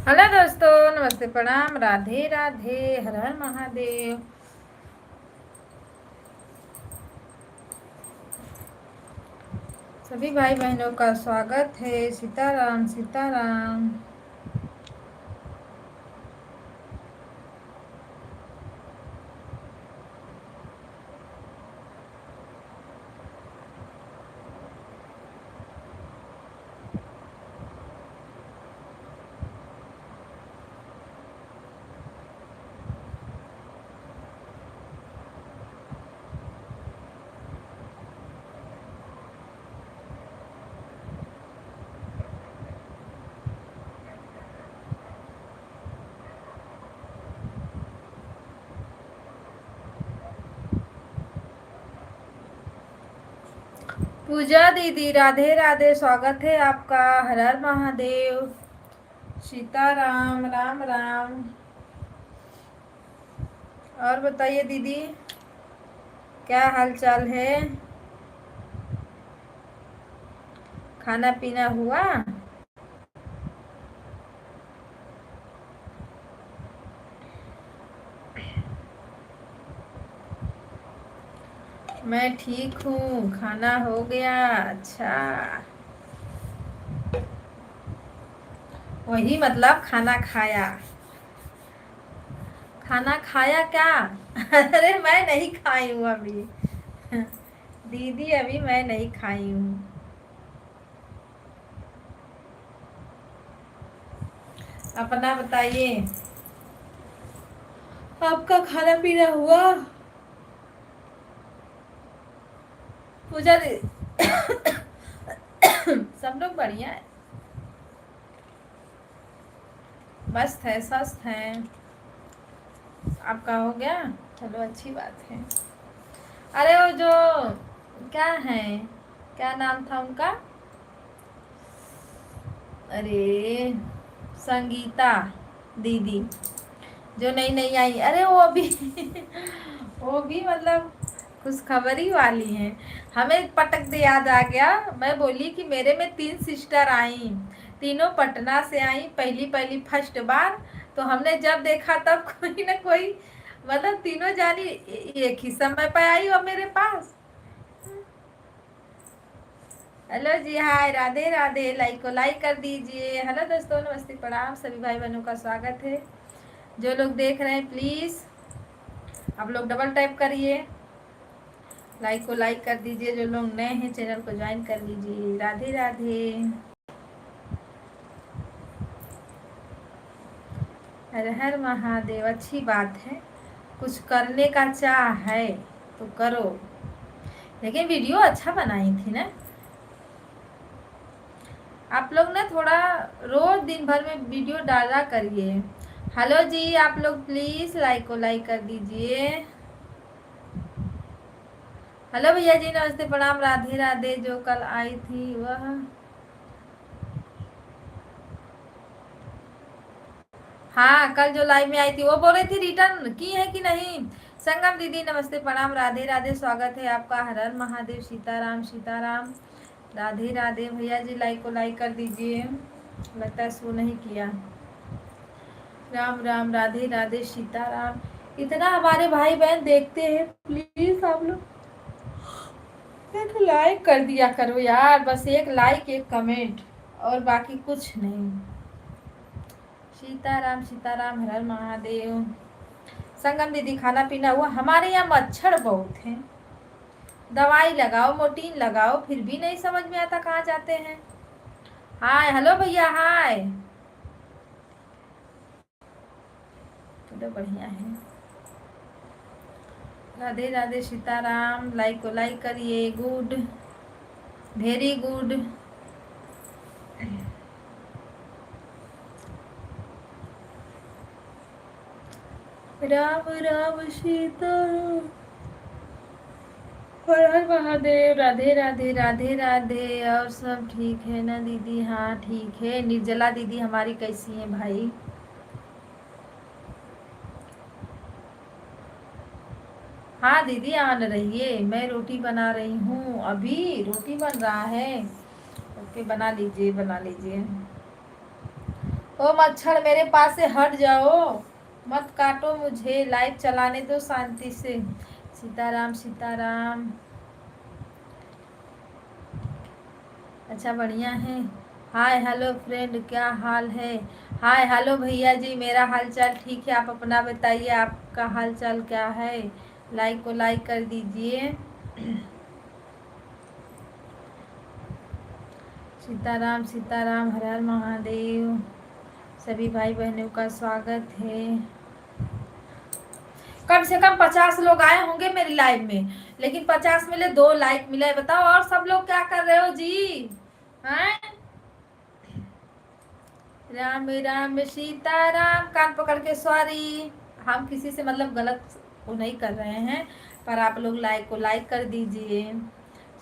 Hello दोस्तों, नमस्ते, प्रणाम, राधे राधे, हर हर महादेव। सभी भाई बहनों का स्वागत है। सीताराम सीताराम। पूजा दीदी, राधे राधे, स्वागत है आपका। हर हर महादेव, सीताराम, राम राम। और बताइए दीदी, क्या हाल चाल है? खाना पीना हुआ? मैं ठीक हूँ, खाना हो गया। अच्छा, वही मतलब खाना खाया। खाना खाया क्या? अरे मैं नहीं खाई हूँ अभी। दीदी, अभी मैं नहीं खाई हूँ। अपना बताइए, आपका खाना पीना हुआ? पूजा दी सब लोग बढ़िया है, मस्त है, स्वस्थ है। आपका हो गया? चलो, अच्छी बात है। अरे वो जो क्या है, क्या नाम था उनका? अरे, संगीता दीदी, जो नई नई आई, अरे वो अभी वो भी मतलब खुशखबरी वाली है। हमें पटक दे याद आ गया। मैं बोली कि मेरे में 3 सिस्टर आई, तीनों पटना से आई, पहली पहली फर्स्ट बार। तो हमने जब देखा तब कोई ना कोई, मतलब तीनों जानी एक ही समय पर आई और मेरे पास। हेलो जी, हाय, राधे राधे, लाइक को लाइक कर दीजिए। हेलो दोस्तों, नमस्ते, प्रणाम, सभी भाई बहनों का स्वागत है। जो लोग देख रहे हैं प्लीज आप लोग डबल टैप करिए, लाइक को लाइक कर दीजिए। जो लोग नए हैं चैनल को ज्वाइन कर लीजिए। राधे राधे, हर हर महादेव। अच्छी बात है, कुछ करने का चाह है तो करो। लेकिन वीडियो अच्छा बनाई थी ना आप लोग ना, थोड़ा रोज दिन भर में वीडियो डाला करिए। हेलो जी, आप लोग प्लीज लाइक को लाइक कर दीजिए। हेलो भैया जी, नमस्ते, प्रणाम, राधे राधे। जो कल आई थी वह, हाँ, कल जो लाइव में आई थी वो बोल रही थी रिटर्न की है कि नहीं। संगम दीदी, नमस्ते, प्रणाम, राधे राधे, स्वागत है आपका। हर हर महादेव, सीताराम सीताराम, राधे राधे। भैया जी, लाइक को लाइक कर दीजिए, लगता है शो नहीं किया। राम राम, राधे राधे, सीताराम। इतना हमारे भाई बहन देखते हैं, प्लीज आप लोग एक लाइक कर दिया करो यार। बस एक लाइक, एक कमेंट, और बाकी कुछ नहीं। सीताराम सीताराम, हर हर महादेव। संगम दीदी, खाना पीना हुआ? हमारे यहाँ मच्छर बहुत हैं, दवाई लगाओ, मोटीन लगाओ, फिर भी नहीं समझ में आता कहाँ जाते हैं। हाय, हेलो भैया, हाय। चलो, बढ़िया है। राधे राधे, सीताराम, लाइक को लाइक करिए। Good, very good. Ram Ram, Sita, Har Har Mahadev. Radhe Radhe, Radhe Radhe. और सब ठीक है ना दीदी? हाँ, ठीक है। निर्जला दीदी हमारी कैसी है भाई? हाँ दीदी, आन रहिए, मैं रोटी बना रही हूँ, अभी रोटी बन रहा है। ओके, बना लीजिए, बना लीजिए। ओ मच्छर मेरे पास से हट जाओ, मत काटो मुझे, लाइव चलाने दो शांति से। सीताराम सीताराम। अच्छा बढ़िया है। हाय हेलो फ्रेंड, क्या हाल है? हाय हेलो भैया जी, मेरा हाल चाल ठीक है, आप अपना बताइए, आपका हाल चाल क्या है? लाइक को लाइक कर दीजिए। सीताराम सीताराम, हर हर महादेव। सभी भाई बहनों का स्वागत है। कम से कम 50 लोग आए होंगे मेरी लाइव में, लेकिन 50 मिले 2 लाइक मिले। बताओ और सब लोग क्या कर रहे हो जी? हैं? राम राम सीता राम। कान पकड़ के सॉरी, हम किसी से मतलब गलत वो नहीं कर रहे हैं, पर आप लोग लाइक को लाइक कर दीजिए।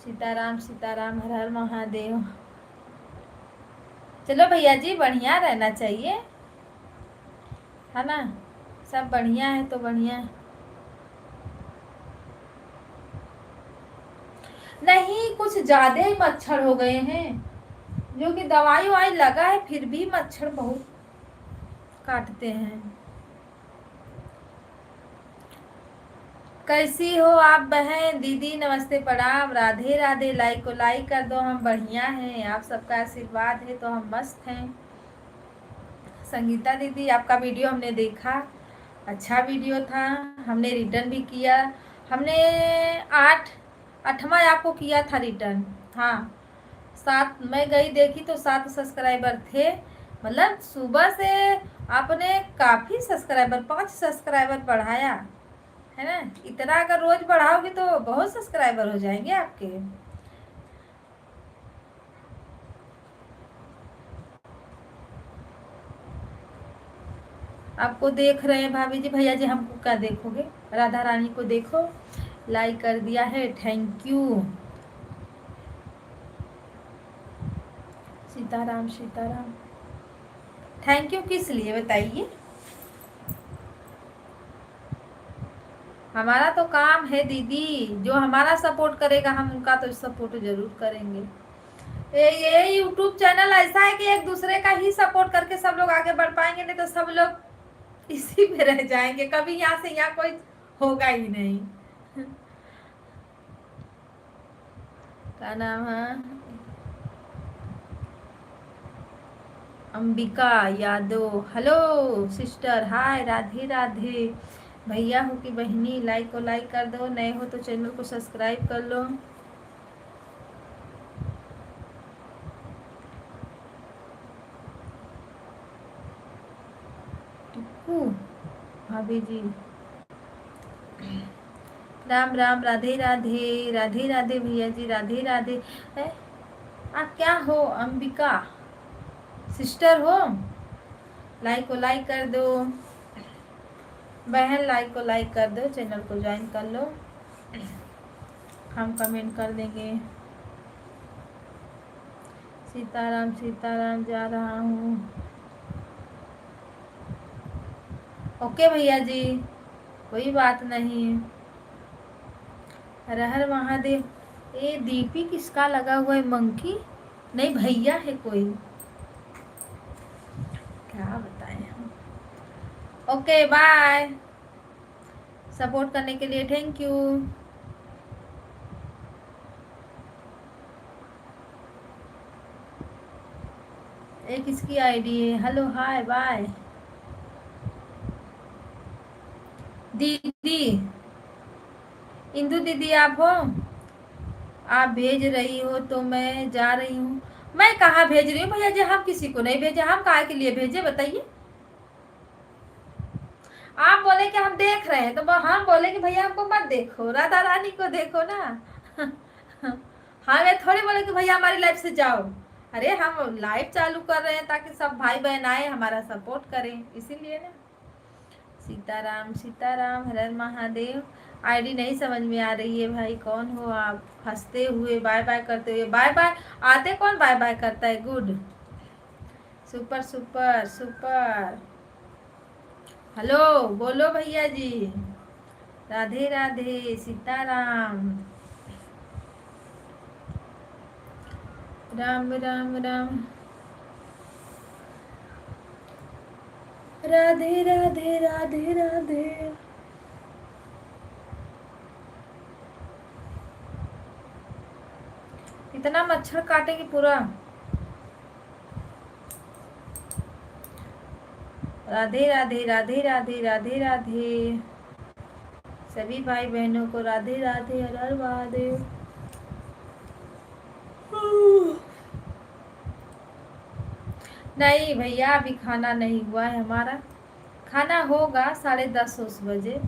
सीताराम सीताराम, हर हर महादेव। चलो भैया जी, बढ़िया रहना चाहिए, है ना? सब बढ़िया है तो बढ़िया है। नहीं, कुछ ज्यादा ही मच्छर हो गए हैं, जो कि दवाई ववाई लगा है, फिर भी मच्छर बहुत काटते हैं। कैसी हो आप बहन? दीदी नमस्ते प्रणाम, राधे राधे। लाइक को लाइक कर दो, हम बढ़िया हैं, आप सबका आशीर्वाद है तो हम मस्त हैं। संगीता दीदी, आपका वीडियो हमने देखा, अच्छा वीडियो था, हमने रिटर्न भी किया। हमने 8वां आपको किया था रिटर्न। हाँ, 7 मैं गई देखी तो 7 सब्सक्राइबर थे। मतलब सुबह से आपने काफ़ी सब्सक्राइबर, 5 सब्सक्राइबर बढ़ाया है ना? इतना अगर रोज बढ़ाओगे तो बहुत सब्सक्राइबर हो जाएंगे आपके। आपको देख रहे हैं भाभी जी, भैया जी, हमको क्या देखोगे? राधा रानी को देखो, लाइक कर दिया है, thank you. Sitaram Sitaram. Thank you किस लिए बताइए? हमारा तो काम है दीदी, जो हमारा सपोर्ट करेगा हम उनका तो सपोर्ट जरूर करेंगे। ये यूट्यूब चैनल ऐसा है कि एक दूसरे का ही सपोर्ट करके सब लोग आगे बढ़ पाएंगे, नहीं तो सब लोग इसी में रह जाएंगे, कभी यहाँ से यहाँ कोई होगा ही नहीं। क्या नाम है? अंबिका यादव। हेलो सिस्टर, हाय, राधे राधे। भैया हो कि बहनी, लाइक को लाइक कर दो, नए हो तो चैनल को सब्सक्राइब कर लो। टिक्कू भाभी जी, राम राम, राधे राधे, राधे राधे भैया जी, राधे राधे। आप क्या हो अंबिका सिस्टर हो? लाइक को लाइक कर दो बहन, लाइक को लाइक कर दो, चैनल को ज्वाइन कर लो, हम कमेंट कर देंगे। सीताराम सीताराम, जा रहा हूँ। ओके भैया जी, कोई बात नहीं। हर हर महादेव। ये दीपी किसका लगा हुआ है? मंकी? नहीं, भैया है कोई, क्या बताएं हम। ओके बाय, सपोर्ट करने के लिए थैंक यू। एक इसकी आईडी है। Hello hi bye. दीदी, इंदु दीदी आप हो? आप भेज रही हो तो मैं जा रही हूँ। मैं कहाँ भेज रही हूँ भैया जी, हम किसी को नहीं भेजे, हम काहे के लिए भेजे बताइए? आप बोले कि हम देख रहे हैं तो हम बोले कि भैया हमको मत देखो, राधा रानी को देखो ना। हमें थोड़ी बोले कि भैया हमारी लाइफ से जाओ। अरे हम लाइव चालू कर रहे हैं ताकि सब भाई बहन आए, हमारा सपोर्ट करें, इसीलिए ना। सीताराम सीताराम, हर हर महादेव। आईडी नहीं समझ में आ रही है भाई, कौन हो आप? हंसते हुए बाय बाय करते हुए, बाय बाय आते कौन बाय बाय करता है? Good, super super super. Hello बोलो भैया जी, राधे राधे, सीताराम, राम राम राम। राधे राधे राधे राधे। इतना मच्छर काटेगी पूरा। राधे राधे राधे राधे राधे राधे। सभी भाई बहनों को राधे राधे, हर हर महादेव। नहीं भैया, अभी खाना नहीं हुआ है हमारा। खाना होगा 10:30 उस बजे।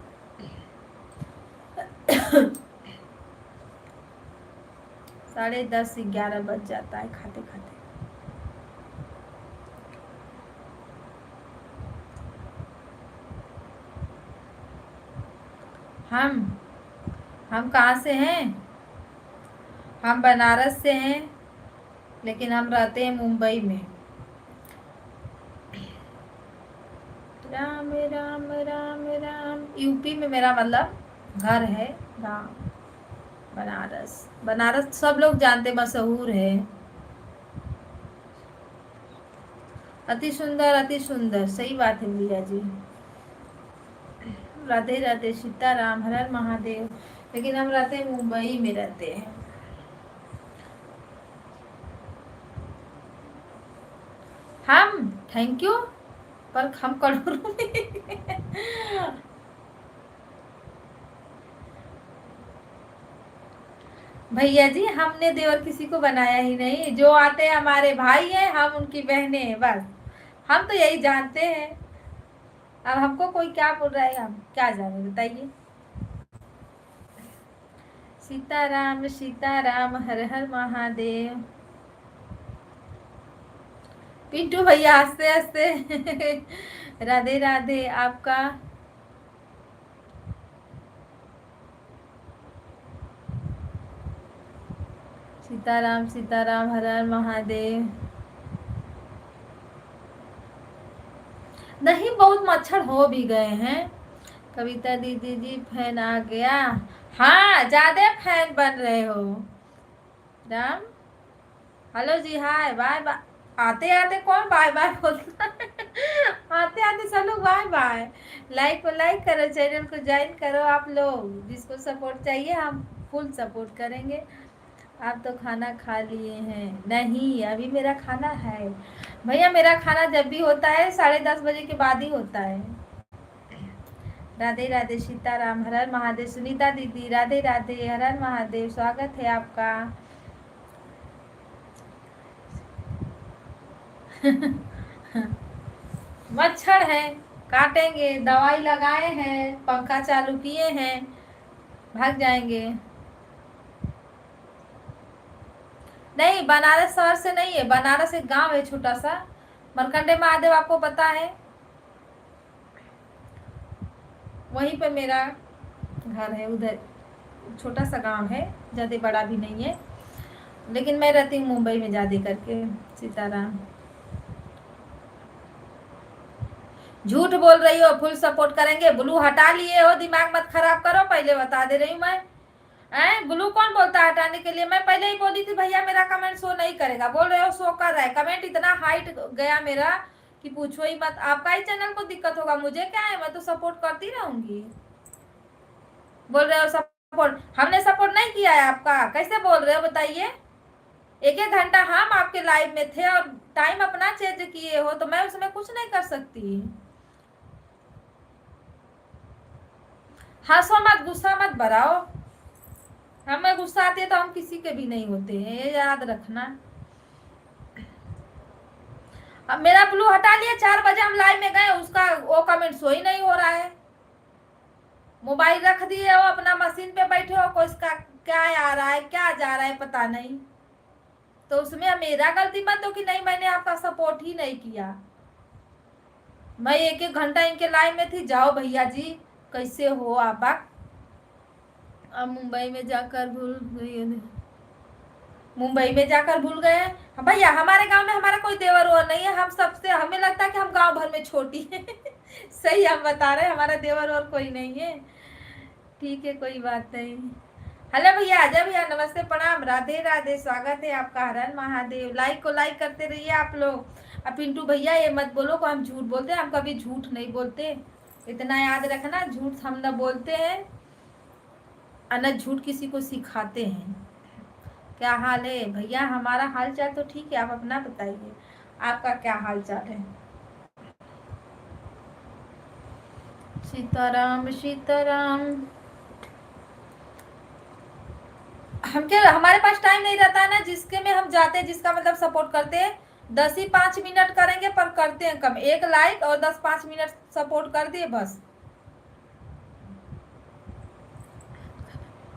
10:30 11 बज जाता है खाते खाते। हम कहाँ से हैं? हम बनारस से हैं, लेकिन हम रहते हैं मुंबई में। राम राम राम राम। यूपी में मेरा मतलब घर है। राम। बनारस, बनारस सब लोग जानते, मशहूर है। अति सुंदर, अति सुंदर। सही बात है भैया जी। राधे राधे, सीताराम, हर हर महादेव। लेकिन हम रहते हैं मुंबई में रहते हैं। हम थैंक यू, पर हम करोड़ों भैया जी, हमने देवर किसी को बनाया ही नहीं। जो आते हैं हमारे भाई हैं, हम उनकी बहनें हैं, बस। हम तो यही जानते हैं। अब हमको कोई क्या बोल रहा है, हम क्या जाने, बताइए। सीताराम सीताराम, हर हर महादेव। पिंटू भैया हंसते हंसते राधे राधे आपका। सीताराम सीताराम, हर हर महादेव। नहीं, बहुत मच्छर हो भी गए हैं। कविता दीदी जी, फैन आ गया। हाँ, ज्यादा फैन बन रहे हो। राम, हेलो जी, हाय, बाय बाय। आते आते कौन बाय बाय बोलता है? आते आते सब लोग बाय बाय। लाइक को लाइक करो, चैनल को ज्वाइन करो। आप लोग जिसको सपोर्ट चाहिए, हम फुल सपोर्ट करेंगे। आप तो खाना खा लिए हैं? नहीं, अभी मेरा खाना है भैया। मेरा खाना जब भी होता है 10:30 बजे के बाद ही होता है। राधे राधे, सीताराम, हर हर महादेव। सुनीता दीदी, राधे राधे, हर हर महादेव। स्वागत है आपका। मच्छर है, काटेंगे। दवाई लगाए हैं, पंखा चालू किए हैं, भाग जाएंगे। नहीं, बनारस शहर से नहीं है। बनारस एक गांव है छोटा सा, मरकंडे महादेव, आपको पता है? वहीं पे मेरा घर है। उधर छोटा सा गांव है, ज्यादा बड़ा भी नहीं है, लेकिन मैं रहती हूँ मुंबई में ज्यादा करके। सीताराम। झूठ बोल रही हो, फुल सपोर्ट करेंगे। ब्लू हटा लिए हो, दिमाग मत खराब करो, पहले बता दे रही हूँ मैं। ब्लू कौन बोलता है हटाने के लिए? मैं पहले ही बोली थी भैया मेरा कमेंट शो नहीं करेगा। बोल रहे हो शो कर रहा है। कमेंट इतना हाइट गया मेरा कि पूछो ही मत। आपका ही चैनल को दिक्कत होगा, मुझे क्या है, मैं तो सपोर्ट करती रहूंगी। बोल रहे हो सपोर्ट, हमने सपोर्ट नहीं किया है आपका? कैसे बोल रहे हो बताइए? 1-1 घंटा हम आपके लाइव में थे और टाइम अपना चेंज किए हो, तो मैं उसमें कुछ नहीं कर सकती। हंसो मत, गुस्सा मत बढ़ाओ। हमें गुस्सा आती है तो हम किसी के भी नहीं होते हैं, ये याद रखना। अब मेरा ब्लू हटा लिया। 4 बजे हम लाइव में गए, उसका वो कमेंट शो ही नहीं हो रहा है। मोबाइल रख दिए हो, अपना मशीन पे बैठे हो, कोई इसका क्या आ रहा है, क्या जा रहा है, पता नहीं। तो उसमें मेरा गलती मत हो कि नहीं, मैंने आपका सपोर्ट ही नहीं किया। मैं 1-1 घंटा इनके लाइव में थी। जाओ भैया जी, कैसे हो आप? अब मुंबई में जाकर भूल गई। मुंबई में जाकर भूल गए भैया। हमारे गांव में हमारा कोई देवर और नहीं है। हम सबसे, हमें लगता है कि हम गांव भर में छोटी है। सही हम बता रहे हैं, हमारा देवर और कोई नहीं है। ठीक है, कोई बात नहीं। हेलो भैया, अजय भैया, नमस्ते, प्रणाम। प्रणाम, राधे राधे, स्वागत है आपका, हर हर महादेव। लाइक को लाइक करते रहिए आप लोग। अब पिंटू भैया ये मत बोलो को हम झूठ बोलते हैं, हम कभी झूठ नहीं बोलते, इतना याद रखना, झूठ हम न बोलते हैं और न झूठ किसी को सिखाते हैं। क्या हाल है भैया? हमारा हाल चाल तो ठीक है, आप अपना बताइए, आपका क्या हाल चाल है? सीताराम सीताराम। हम क्या, हमारे पास टाइम नहीं रहता है ना, जिसके में हम जाते हैं, जिसका मतलब सपोर्ट करते हैं, 10 ही 5 मिनट करेंगे पर करते हैं कम, 1 लाइक और 10-5 मिनट सपोर्ट कर दिए बस।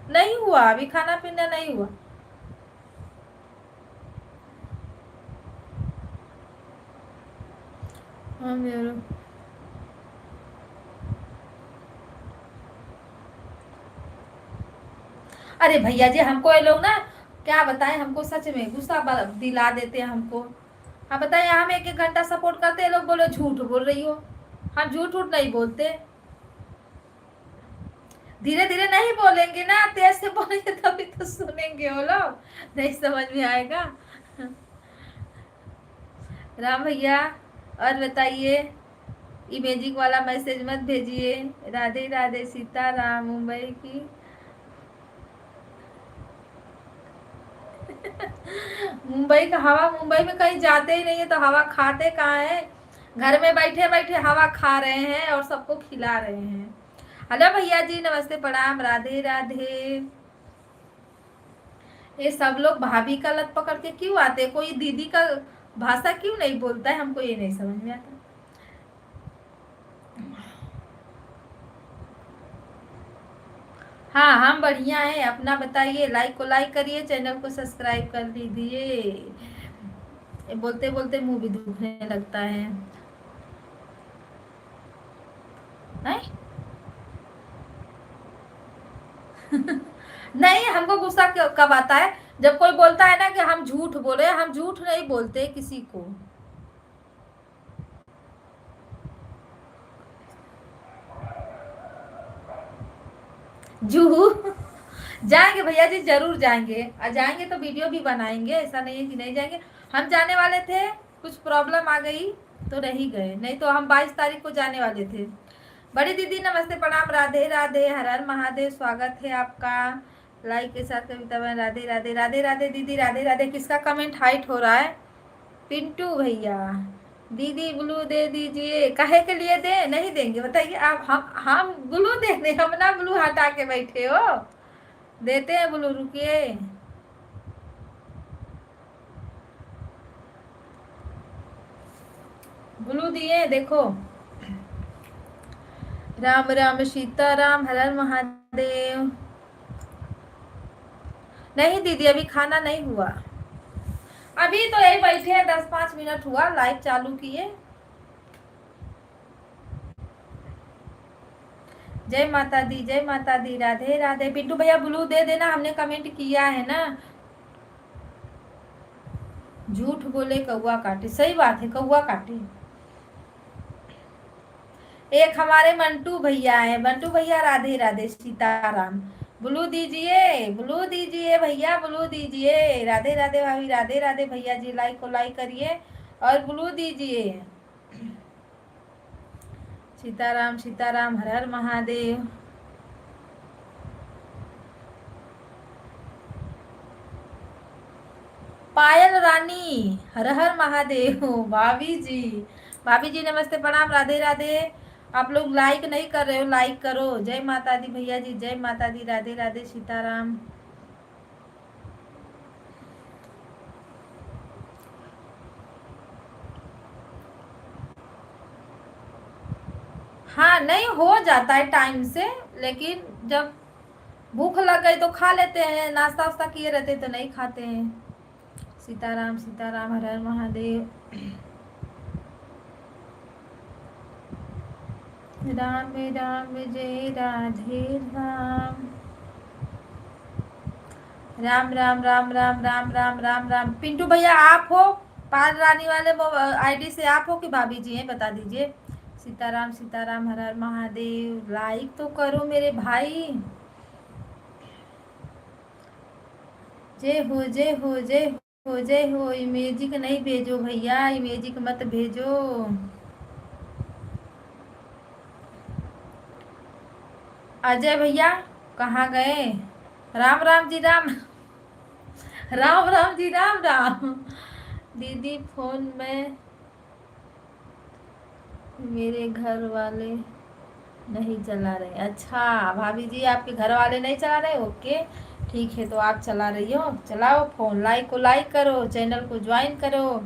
नहीं हुआ अभी, खाना पीना नहीं हुआ। हाँ मेरे अरे भैया जी, हमको ये लोग ना क्या बताएं, हमको सच में गुस्सा दिला देते हैं हमको। हाँ बताएं, हम 1-1 घंटा सपोर्ट करते हैं, लोग बोलो झूठ बोल रही हो। हम झूठ उठ नहीं बोलते, धीरे धीरे नहीं बोलेंगे ना, तेज से बोलेंगे तभी तो सुनेंगे वो लोग, नहीं समझ में आएगा। राम भैया और बताइए, इमेजिंग वाला मैसेज मत भेजिए। राधे राधे, सीताराम, मुंबई की मुंबई का हवा, मुंबई में कहीं जाते ही नहीं है तो हवा खाते कहाँ है? घर में बैठे बैठे हवा खा रहे हैं और सबको खिला रहे हैं। हेलो भैया जी, नमस्ते प्रणाम, राधे राधे। ये सब लोग भाभी का लत पकड़ के क्यों आते हैं? कोई दीदी का भाषा क्यों नहीं बोलता है? हमको ये नहीं समझ में आता। हाँ हम बढ़िया हैं, अपना बताइए, लाइक को लाइक करिए, चैनल को सब्सक्राइब कर लीजिए। बोलते बोलते मुंह भी दुखने लगता है, नहीं? नहीं, हमको गुस्सा कब आता है? जब कोई बोलता है ना कि हम झूठ बोले, हम झूठ नहीं बोलते किसी को। जू जाएंगे भैया जी, जरूर जाएंगे, और जाएंगे तो वीडियो भी बनाएंगे, ऐसा नहीं है कि नहीं जाएंगे। हम जाने वाले थे, कुछ प्रॉब्लम आ गई तो नहीं गए, नहीं तो हम 22 तारीख को जाने वाले थे। बड़ी दीदी नमस्ते प्रणाम, राधे राधे, हर हर महादेव, स्वागत है आपका। लाइक के साथ कविता बहन, राधे राधे, राधे राधे दीदी, राधे राधे। किसका कमेंट हाइट हो रहा है? पिंटू भैया। दीदी ब्लू दे दीजिए, काहे के लिए दे? नहीं देंगे बताइए आप, हम ब्लू दे दे, हम ना ब्लू हटा के बैठे हो, देते हैं ब्लू, रुकिए। ब्लू दिए देखो। राम राम सीताराम, हर हर महादेव। नहीं दीदी, अभी खाना नहीं हुआ, अभी तो यही बैठे हैं, 10-5 मिनट हुआ लाइव चालू किए। जय माता दी, जय माता दी, राधे राधे। पिंटू भैया ब्लू दे देना, हमने कमेंट किया है ना। झूठ बोले कौआ काटे, सही बात है, कौआ काटे। एक हमारे मंटू भैया है, मंटू भैया, राधे राधे, सीताराम। ब्लू दीजिए, ब्लू दीजिए भैया, ब्लू दीजिए। राधे राधे भाभी, राधे राधे भैया जी, लाइक को लाइक करिए और ब्लू दीजिए। सीताराम सीताराम, हर हर महादेव। पायल रानी, हर हर महादेव। भाभी जी, भाभी जी नमस्ते प्रणाम, राधे राधे। आप लोग लाइक नहीं कर रहे हो, लाइक करो। जय माता दी भैया जी, जय माता दी, राधे राधे, सीताराम। हाँ नहीं, हो जाता है टाइम से, लेकिन जब भूख लग गई तो खा लेते हैं, नाश्ता वास्ता किए रहते तो नहीं खाते हैं। सीताराम सीताराम, हर हर महादेव। राम राम जय राधे राम, राम राम राम राम राम राम राम राम। पिंटू भैया आप हो? पाल रानी वाले आईडी से आप हो कि भाभी जी हैं, बता दीजिए। सीताराम सीताराम, हर हर महादेव। लाइक तो करो मेरे भाई। जय हो जय हो जय हो जय हो। इमेजिक नहीं भेजो भैया, इमेजिक मत भेजो। अजय भैया कहाँ गए? राम राम जी राम। राम राम जी राम राम। दीदी फोन में मेरे घर वाले नहीं चला रहे। अच्छा भाभी जी, आपके घर वाले नहीं चला रहे? ओके ठीक है, तो आप चला रही हो, चलाओ फोन। लाइक को लाइक करो, चैनल को ज्वाइन करो।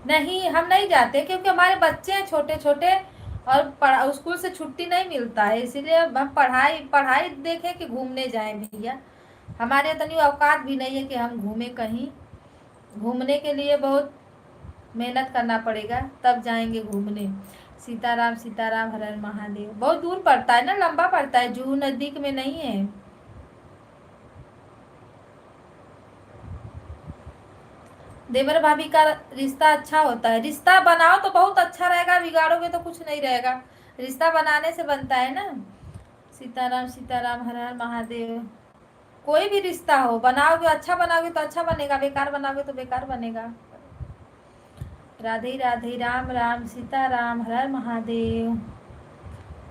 नहीं, हम नहीं जाते क्योंकि हमारे बच्चे हैं छोटे छोटे, और स्कूल से छुट्टी नहीं मिलता है, इसीलिए हम पढ़ाई पढ़ाई देखें कि घूमने जाएं भैया। हमारे इतनी औकात भी नहीं है कि हम घूमें कहीं। घूमने के लिए बहुत मेहनत करना पड़ेगा, तब जाएंगे घूमने। सीताराम सीताराम, हर हर महादेव। बहुत दूर पड़ता है ना, लंबा पड़ता है, जू नजदीक में नहीं है। देवर भाभी का रिश्ता अच्छा होता है। रिश्ता बनाओ तो बहुत अच्छा रहेगा, बिगाड़ोगे तो कुछ नहीं रहेगा। रिश्ता बनाने से बनता है ना। सीताराम सीताराम, हर हर महादेव। कोई भी रिश्ता हो, बनाओगे अच्छा बनाओगे तो अच्छा बनेगा, बेकार बनाओगे तो बेकार बनेगा। Radhe Radhe, Ram Ram, Sitaram, Har Har Mahadev.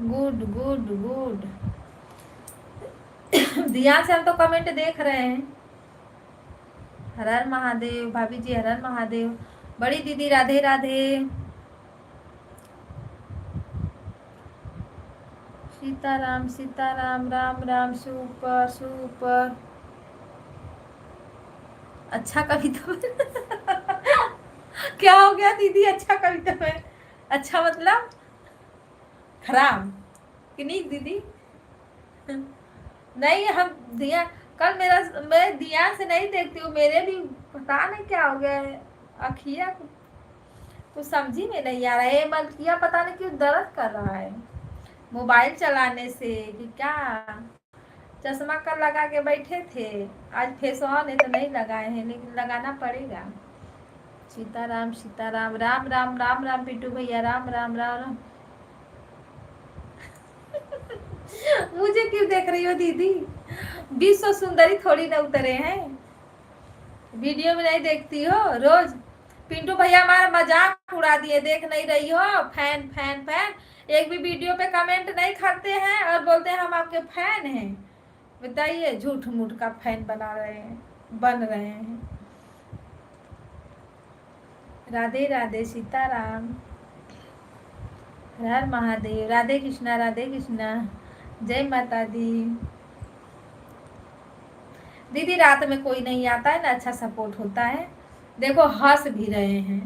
Good good good. ध्यान से हम तो कमेंट देख रहे हैं। हर हर महादेव भाभी जी, हर हर महादेव। बड़ी दीदी राधे राधे। Sitaram Sitaram, Ram Ram, super super. अच्छा कविता क्या हो गया दीदी? अच्छा कविता में अच्छा मतलब खराब कि नहीं दीदी? नहीं, हम दिया कल मेरा, मैं दिया से नहीं देखती हूँ, मेरे भी पता नहीं क्या हो गया है। अखिया कुछ समझी में नहीं आ रहा है, मलकिया पता नहीं क्यों दर्द कर रहा है, मोबाइल चलाने से कि क्या। चश्मा कल लगा के बैठे थे, आज फेस ऑन है तो नहीं लगाए हैं, लेकिन लगाना पड़ेगा। सीताराम सीताराम, राम राम, राम राम पिट्टू भैया, राम राम राम राम। मुझे क्यों देख रही हो दीदी? विश्व सुंदरी थोड़ी ना उतरे हैं, वीडियो में नहीं देखती हो रोज? पिंटू भैया हमारा मजाक उड़ा दिए, देख नहीं रही हो? फैन फैन फैन, एक भी वीडियो पे कमेंट नहीं करते हैं और बोलते हैं हम आपके फैन हैं। बताइए, झूठ मूठ का फैन बना रहे हैं, बन रहे हैं। राधे राधे, सीताराम, हर हर महादेव, राधे कृष्णा राधे कृष्णा, जय माता दी। दीदी रात में कोई नहीं आता है ना, अच्छा सपोर्ट होता है। देखो हंस भी रहे हैं।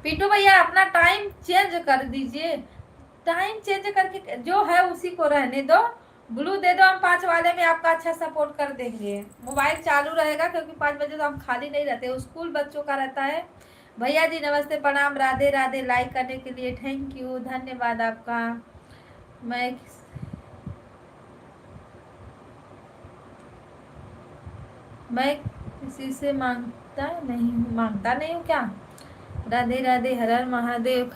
पीटू भैया अपना टाइम चेंज कर दीजिए, टाइम चेंज करके जो है उसी को रहने दो। ब्लू दे दो, हम 5 वाले में आपका अच्छा सपोर्ट कर देंगे। मोबाइल चालू रहेगा क्योंकि 5 बजे तो हम खाली नहीं रहते, स्कूल बच्चों का रहता है। भैया जी नमस्ते प्रणाम, राधे राधे। लाइक करने के लिए थैंक यू, धन्यवाद आपका। मैं मैं किसी से मांगता नहीं हूँ क्या? राधे राधे, हर हर महादेव।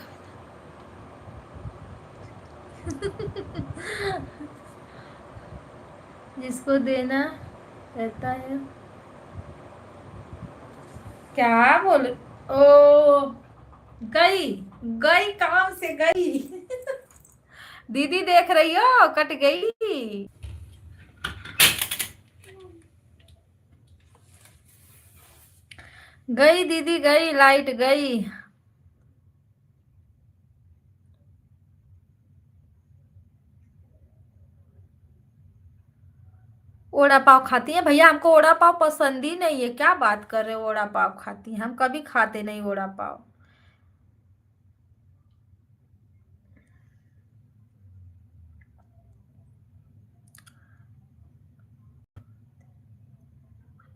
जिसको देना रहता है। क्या बोल? ओ, गई गई काम से गई। दीदी देख रही हो, कट गई। गई दीदी गई, लाइट गई। ओड़ा पाव खाती हैं भैया? हमको ओड़ा पाव पसंद ही नहीं है, क्या बात कर रहे हो? ओड़ा पाव खाती हैं? हम कभी खाते नहीं ओड़ा पाव।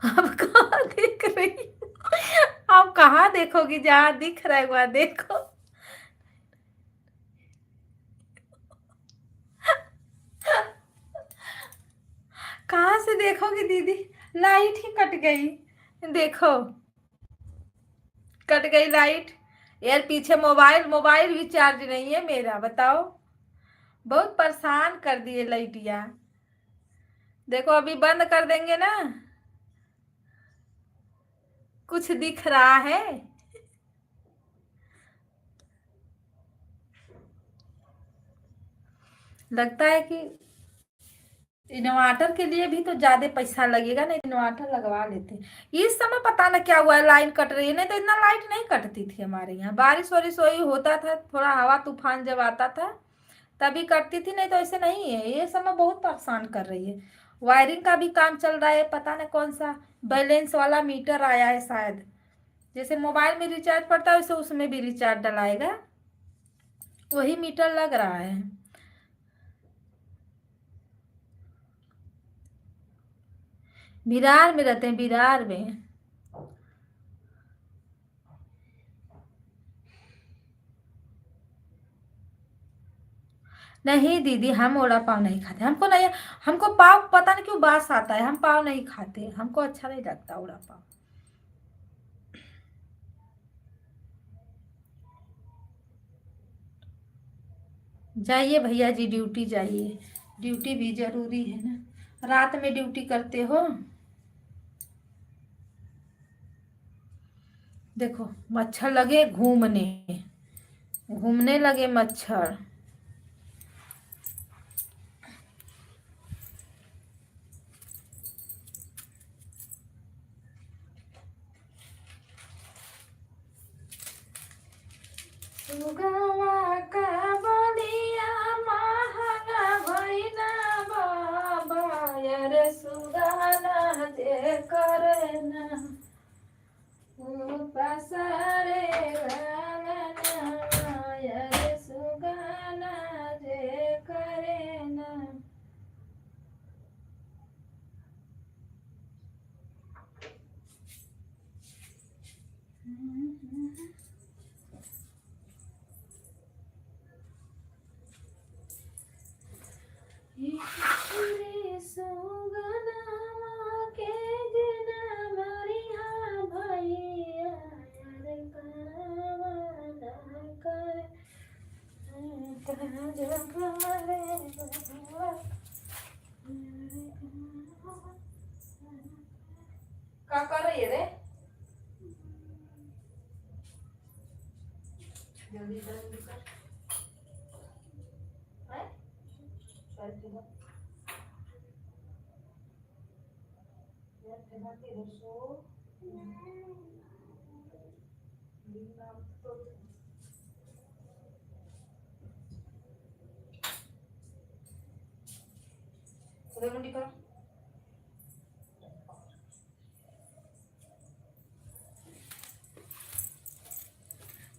आप कहाँ देख रही हो? आप कहाँ देखोगी? जहाँ दिख रहा है वहां देखो। कहाँ से देखोगी दीदी? लाइट ही कट गई। देखो, कट गई लाइट। यार पीछे मोबाइल मोबाइल भी चार्ज नहीं है मेरा, बताओ। बहुत परेशान कर दिए लाइटिया। देखो अभी बंद कर देंगे ना, कुछ दिख रहा है। लगता है कि इन्वर्टर के लिए भी तो ज्यादा पैसा लगेगा ना, इन्वर्टर लगवा लेते हैं। इस समय पता ना क्या हुआ है, लाइन कट रही है, नहीं तो इतना लाइट नहीं कटती थी हमारे यहाँ। बारिश वारिश वही होता था, थोड़ा हवा तूफान जब आता था तभी कटती थी, नहीं तो ऐसे नहीं है। ये समय बहुत परेशान कर रही है। वायरिंग का भी काम चल रहा है, पता नहीं कौन सा बैलेंस वाला मीटर आया है शायद। जैसे मोबाइल में रिचार्ज पड़ता है वैसे उसमें भी रिचार्ज डलाएगा, वही मीटर लग रहा है। बिरार में रहते हैं, बिरार में। नहीं दीदी, हम ओड़ा पाव नहीं खाते, हमको नहीं। हमको पाव पता नहीं क्यों बास आता है, हम पाव नहीं खाते, हमको अच्छा नहीं लगता ओड़ा पाव। जाइए भैया जी, ड्यूटी जाइए, ड्यूटी भी जरूरी है ना, रात में ड्यूटी करते हो। देखो मच्छर लगे घूमने, घूमने लगे मच्छर। सुगवा का बलिया महंगा भइना बाबा, यार सुगाना जे करे ना पसारे गाना, यार सुगाना जे करे ना। रे सुगना के जना मरिया भैया, यार कावा ना करे काज करे। क्या कर रही है रे? जल्दी जल्दी कर। हैं? चल चलो। यार तेरा तेरे सो। लीना तो उधर मुंडी करो।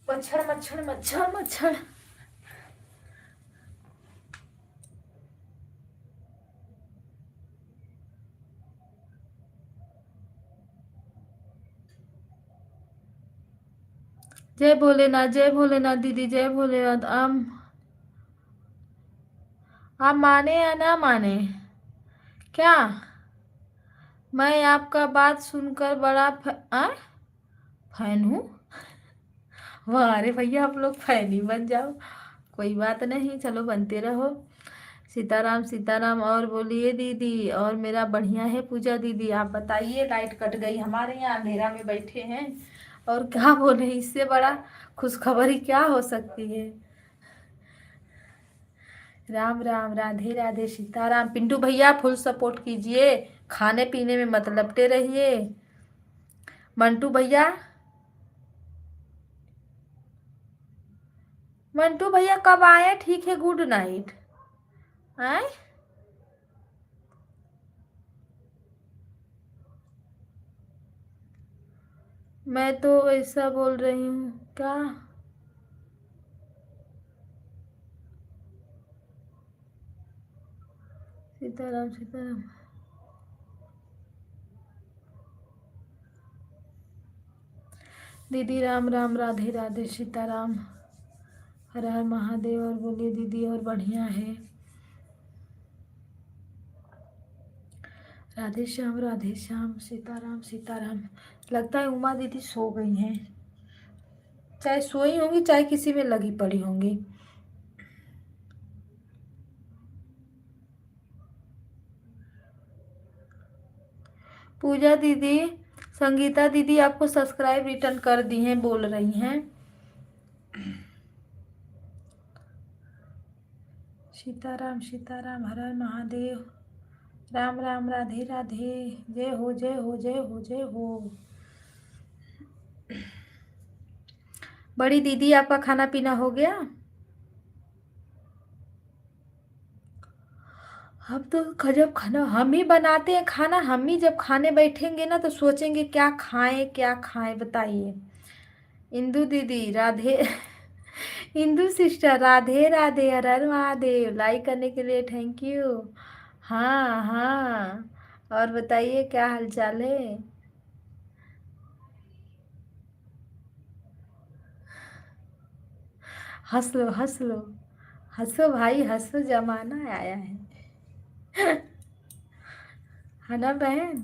मच्छर मच्छर मच्छर मच्छर। जय भोलेनाथ, जय भोलेनाथ दीदी, जय भोलेनाथ। आप माने या ना माने, क्या मैं आपका बात सुनकर बड़ा फैन हूँ? वाह अरे भैया, आप लोग फैन ही बन जाओ, कोई बात नहीं, चलो बनते रहो। सीताराम सीताराम। और बोलिए दीदी, और मेरा बढ़िया है पूजा दीदी, आप बताइए। लाइट कट गई हमारे यहाँ, अंधेरा में बैठे हैं, और क्या बोले, इससे बड़ा खुशखबरी क्या हो सकती है। राम राम, राधे राधे, सीताराम। पिंटू भैया फुल सपोर्ट कीजिए, खाने पीने में मत लपटे रहिए। मंटू भैया, मंटू भैया कब आए? ठीक है, गुड नाइट। आए? मैं तो ऐसा बोल रही हूँ क्या? सीताराम सीताराम। दीदी राम राम, राधे राधे, सीताराम, हर हर महादेव। और बोलिए दीदी, और बढ़िया है। राधे श्याम, राधे श्याम, सीताराम सीताराम। लगता है उमा दीदी सो गई हैं, चाहे सोई होंगी चाहे किसी में लगी पड़ी होंगी। पूजा दीदी, संगीता दीदी आपको सब्सक्राइब रिटर्न कर दी हैं, बोल रही हैं। सीताराम सीताराम, हर हर महादेव, राम राम, राधे राधे, जय हो जय हो जय हो जय हो। बड़ी दीदी आपका खाना पीना हो गया? हम तो गजब खाना हम ही बनाते हैं। खाना हम ही जब खाने बैठेंगे ना तो सोचेंगे क्या खाएं क्या खाएं, बताइए। इंदू दीदी राधे इंदू सिस्टर राधे राधे, हर हर महादेव, लाइक करने के लिए थैंक यू। हाँ हाँ, और बताइए क्या हालचाल है? हंस लो हंस लो, हंसो भाई हंसो, जमाना आया है। है ना बहन,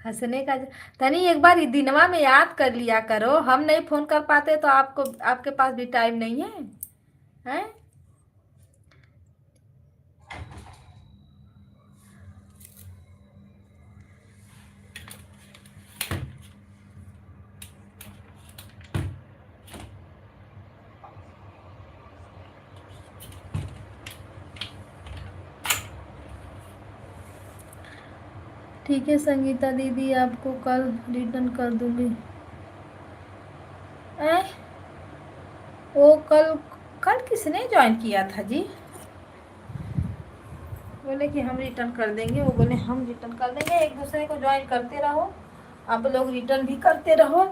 हंसने का तनी एक बार दिनवा में याद कर लिया करो। हम नहीं फोन कर पाते तो आपको, आपके पास भी टाइम नहीं है, हैं? ठीक है संगीता दीदी, आपको कल रिटर्न कर दूंगी। ऐ वो कल, कल किसने ज्वाइन किया था जी? बोले कि हम रिटर्न कर देंगे, वो बोले हम रिटर्न कर देंगे। एक दूसरे को ज्वाइन करते रहो, आप लोग रिटर्न भी करते रहो।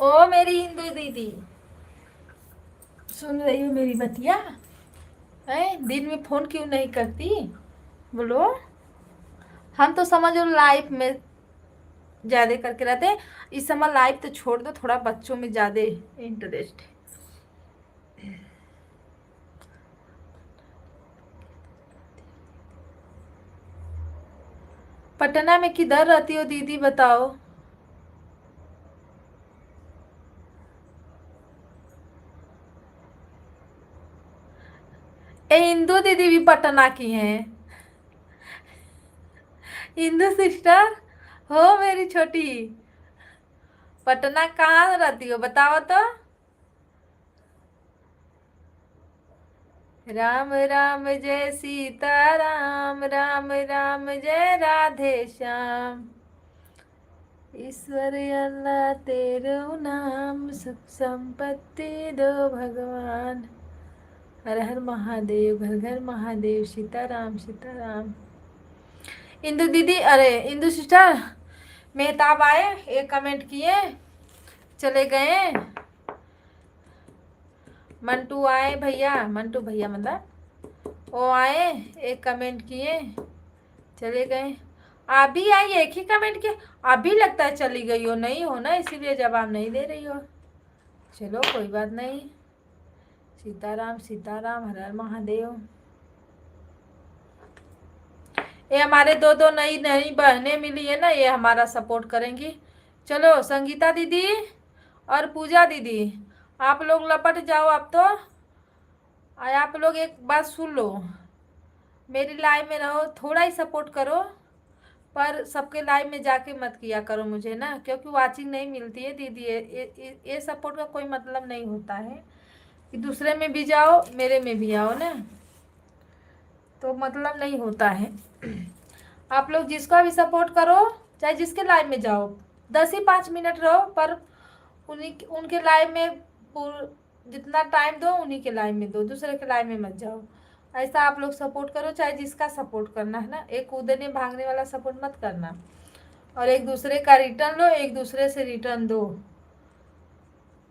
ओ मेरी हिंदू दीदी, सुन रही हो मेरी बतिया? है दिन में फोन क्यों नहीं करती, बोलो। हम तो समझ लो लाइफ में ज्यादा करके रहते हैं। इस समय लाइफ तो छोड़ दो, थोड़ा बच्चों में ज्यादा इंटरेस्ट है। पटना में किधर रहती हो दीदी बताओ? ए इंदू दीदी भी पटना की हैं। इंदू सिस्टर हो मेरी छोटी, पटना कहाँ रहती हो बताओ तो? राम राम जय सीता राम, राम राम जय राधे श्याम, ईश्वर अल्लाह तेरो नाम, सुख संपत्ति दो भगवान, हर हर महादेव, घर घर महादेव, सीताराम सीताराम। इंदु दीदी, अरे इंदु सिस्टर, मेहताब आए, एक कमेंट किए, चले गए। मंटू आए भैया, मंटू भैया मतलब वो आए, एक कमेंट किए, चले गए। आप भी आई, एक ही कमेंट किए, अभी लगता है चली गई हो, नहीं हो ना, इसीलिए जवाब नहीं दे रही हो। चलो कोई बात नहीं, सीताराम सीताराम, हर हर महादेव। ये हमारे दो दो नई नई बहनें मिली है ना, ये हमारा सपोर्ट करेंगी। चलो संगीता दीदी और पूजा दीदी, आप लोग लपट जाओ अब तो। आप लोग एक बात सुन लो, मेरी लाइव में रहो, थोड़ा ही सपोर्ट करो, पर सबके लाइव में जाके मत किया करो मुझे ना, क्योंकि वाचिंग नहीं मिलती है दीदी। ये सपोर्ट का कोई मतलब नहीं होता है कि दूसरे में भी जाओ मेरे में भी आओ ना, तो मतलब नहीं होता है। आप लोग जिसका भी सपोर्ट करो, चाहे जिसके लाइव में जाओ, 10 ही 5 मिनट रहो, पर उन्हीं उनके लाइव में जितना टाइम दो उन्हीं के लाइव में दो, दूसरे के लाइव में मत जाओ। ऐसा आप लोग सपोर्ट करो, चाहे जिसका सपोर्ट करना है ना, एक कूदने भागने वाला सपोर्ट मत करना। और एक दूसरे का रिटर्न लो, एक दूसरे से रिटर्न दो।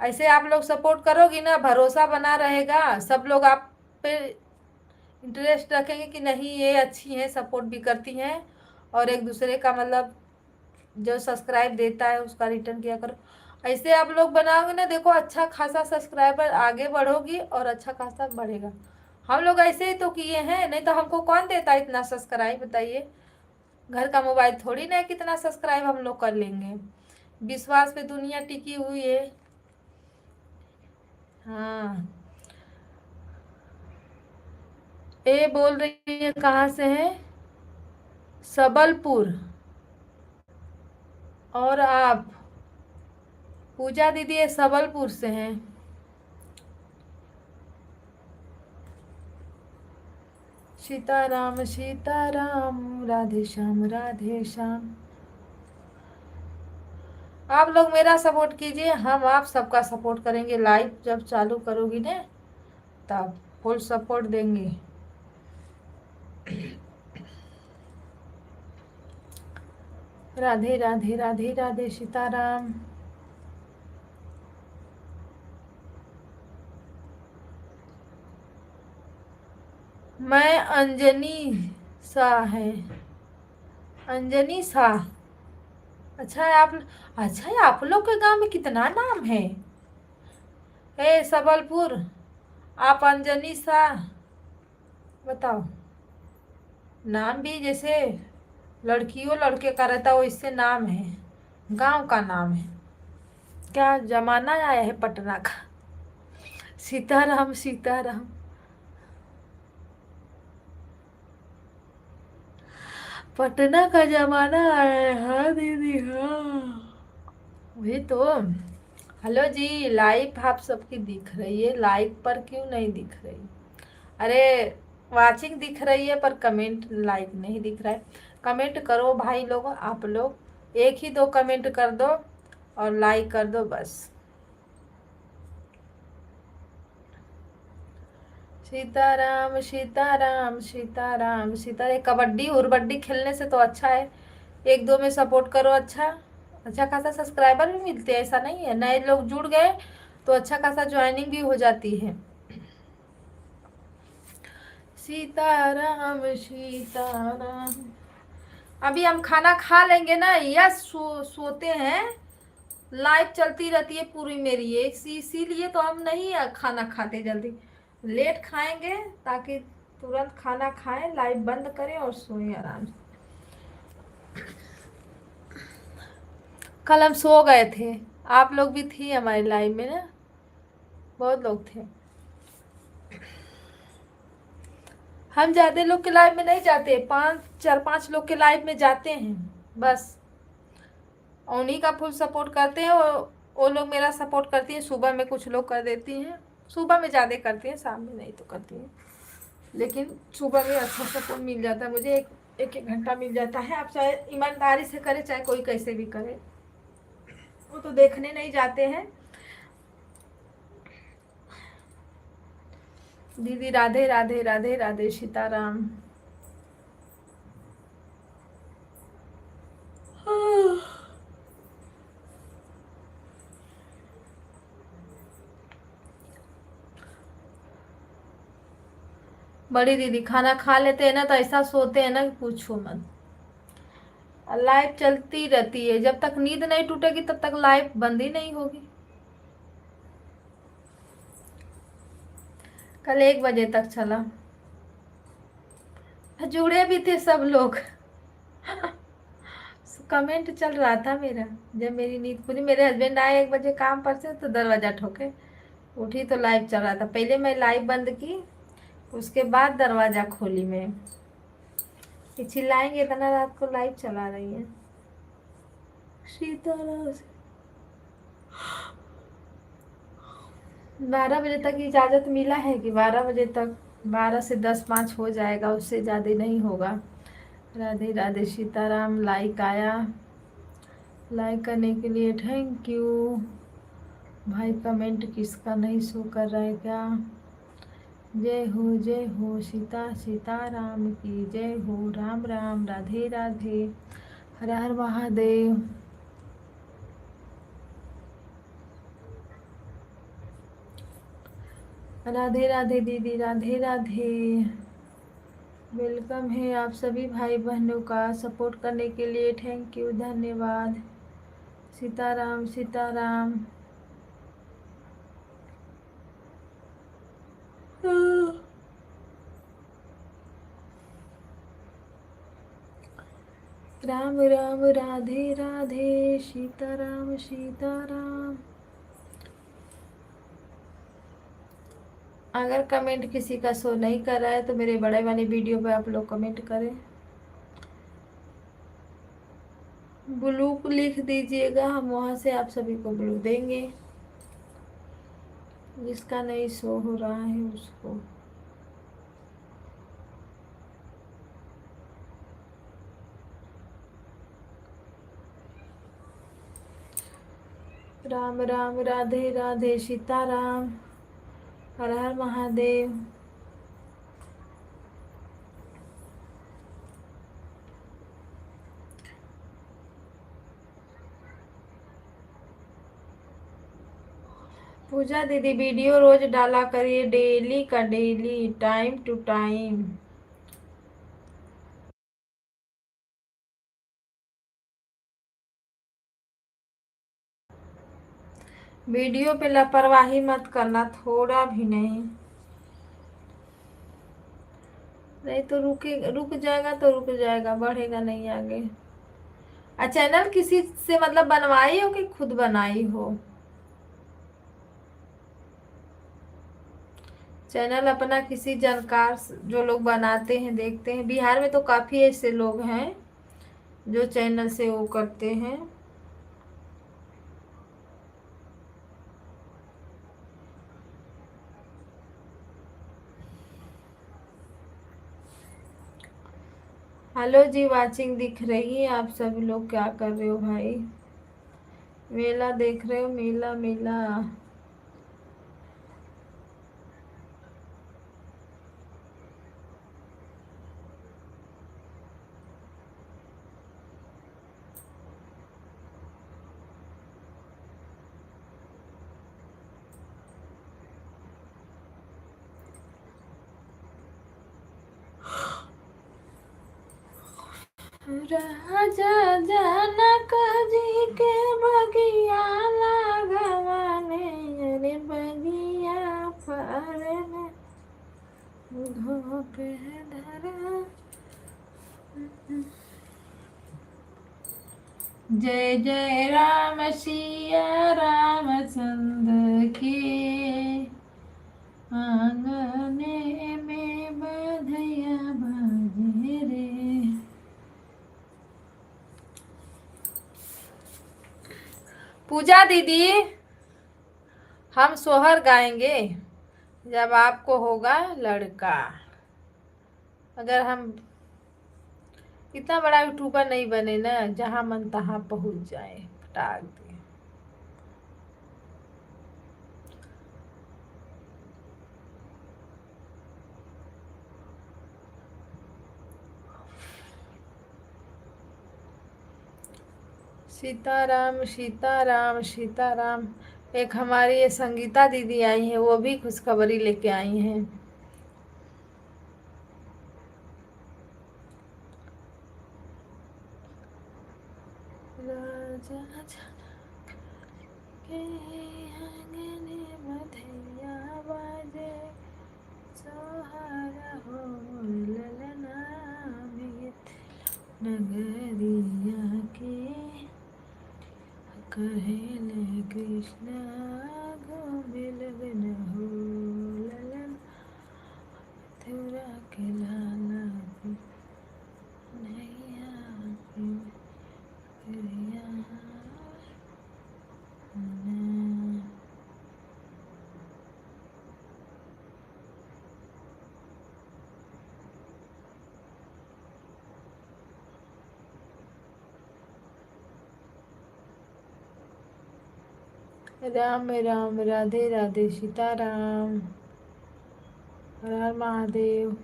ऐसे आप लोग सपोर्ट करोगी ना, भरोसा बना रहेगा, सब लोग आप पे इंटरेस्ट रखेंगे कि नहीं ये अच्छी हैं, सपोर्ट भी करती हैं, और एक दूसरे का मतलब जो सब्सक्राइब देता है उसका रिटर्न किया करो। ऐसे आप लोग बनाओगे ना, देखो अच्छा खासा सब्सक्राइबर आगे बढ़ोगी और अच्छा खासा बढ़ेगा। हम लोग ऐसे ही तो किए हैं, नहीं तो हमको कौन देता इतना सब्सक्राइब, बताइए। घर का मोबाइल थोड़ी ना है कितना सब्सक्राइब हम लोग कर लेंगे। विश्वास पे दुनिया टिकी हुई है। हाँ ए बोल रही है कहाँ से है? सबलपुर। और आप? पूजा दीदी ये सबलपुर से हैं। सीताराम सीताराम, राधे श्याम राधे श्याम। आप लोग मेरा सपोर्ट कीजिए, हम आप सबका सपोर्ट करेंगे। लाइव जब चालू करोगी ना तब फुल सपोर्ट देंगे। राधे राधे राधे राधे सीताराम। मैं अंजनी शाह है। अंजनी शाह। अच्छा है आप। अच्छा है, आप लोग के गांव में कितना नाम है। ए सबलपुर, आप अंजनी शाह। बताओ। नाम भी जैसे लड़कियों लड़के का रहता है वैसे नाम है। गांव का नाम है। क्या जमाना आया है पटना का। सीताराम सीताराम। पटना का जमाना आया है, हाँ दीदी हाँ। वही तो। हेलो जी, लाइव आप सबकी दिख रही है, लाइव पर क्यों नहीं दिख रही? अरे वाचिंग दिख रही है पर कमेंट लाइक नहीं दिख रहा है। कमेंट करो भाई लोग, आप लोग एक ही दो कमेंट कर दो और लाइक कर दो बस। सीताराम सीताराम सीताराम सीता। कबड्डी उर्बड्डी खेलने से तो अच्छा है एक दो में सपोर्ट करो। अच्छा अच्छा खासा सब्सक्राइबर भी मिलते हैं, ऐसा नहीं है। नए लोग जुड़ गए तो अच्छा खासा ज्वाइनिंग भी हो जाती है। सीताराम सीताराम। अभी हम खाना खा लेंगे ना या सोते हैं। लाइफ चलती रहती है पूरी मेरी इसीलिए तो हम नहीं खाना खाते जल्दी। लेट खाएंगे ताकि तुरंत खाना खाएं, लाइव बंद करें और सोएं आराम से। कल हम सो गए थे। आप लोग भी थी हमारी लाइव में ना, बहुत लोग थे। हम ज्यादा लोग के लाइव में नहीं जाते, चार पांच लोग के लाइव में जाते हैं बस। उन्हीं का फुल सपोर्ट करते हैं। वो लोग मेरा सपोर्ट करती हैं। सुबह में कुछ लोग कर देती हैं, सुबह में ज़्यादा करती हैं, शाम में नहीं तो करती हैं। लेकिन सुबह में अच्छा सपोर्ट मिल जाता है मुझे। एक एक घंटा मिल जाता है। आप चाहे ईमानदारी से करे चाहे कोई कैसे भी करे, वो तो देखने नहीं जाते हैं। दीदी राधे राधे राधे राधे सीताराम। बड़ी दीदी खाना खा लेते हैं ना तो ऐसा सोते हैं ना कि पूछो मत। लाइफ चलती रहती है, जब तक नींद नहीं टूटेगी तब तक लाइफ बंद ही नहीं होगी। कल 1 बजे तक चला। जुड़े भी थे सब लोग। कमेंट चल रहा था मेरा। जब मेरी नींद खुली, मेरे हस्बैंड आए 1 बजे काम पर से तो दरवाजा ठोके, उठी तो लाइव चल रहा था। पहले मैं लाइव बंद की, उसके बाद दरवाजा खोली मैं कि चिल्लाएंगे इतना रात को लाइव चला रही है। सीताराम। 12 बजे तक इजाज़त मिला है कि 12 बजे तक, 12 से 10 5 हो जाएगा, उससे ज़्यादा नहीं होगा। राधे राधे सीताराम। लाइक आया, लाइक करने के लिए थैंक यू भाई। कमेंट किसका नहीं शो कर रहा है क्या? जय हो सीता सीताराम की जय हो। राम राम राधे राधे, हर हर महादेव। राधे राधे दीदी राधे राधे। वेलकम है आप सभी भाई बहनों का। सपोर्ट करने के लिए थैंक यू, धन्यवाद। सीताराम सीताराम। राम राम राधे राधे सीताराम सीताराम। अगर कमेंट किसी का शो नहीं कर रहा है तो मेरे बड़े वाली वीडियो पे आप लोग कमेंट करें। ब्लू लिख दीजिएगा, हम वहां से आप सभी को ब्लू देंगे। जिसका नहीं शो हो रहा है उसको। राम राम, राधे राधे, सीताराम, हर हर महादेव। पूजा दीदी वीडियो रोज डाला करिए, डेली का daily, time to time. Video पे लापरवाही मत करना, थोड़ा भी नहीं। नहीं तो रुक जाएगा तो रुक जाएगा, बढ़ेगा नहीं आगे। चैनल किसी से मतलब बनवाई हो कि खुद बनाई हो? चैनल अपना किसी जानकार जो लोग बनाते हैं, देखते हैं। बिहार में तो काफी ऐसे लोग हैं जो चैनल से वो करते हैं। हेलो जी, वाचिंग दिख रही है। आप सभी लोग क्या कर रहे हो भाई? मेला देख रहे हो? मेला मेला। राजा जनक जी के बगिया लगवाने, रे बगिया पर धोप धरा। जय जय राम सिया रामचंद्र के, आंगने में बधैया बाजे रे। पूजा दीदी, हम सोहर गाएंगे जब आपको होगा लड़का। अगर हम इतना बड़ा यूट्यूबर नहीं बने ना, जहां मन तहां पहुंच जाए, फटाक दे। सीताराम सीताराम सीताराम। एक हमारी ये संगीता दीदी आई है, वो भी खुशखबरी लेके आई हैं। राजा जनक के आंगने बधैया बाजे, सोहर हो ललना मिथिला नगरिया के। कहेले कृष्ण गोविल बिन हो ललन, मथुरा के लाला नैया प्रिया। राम राम, राधे राधे, सीताराम, हर हर महादेव।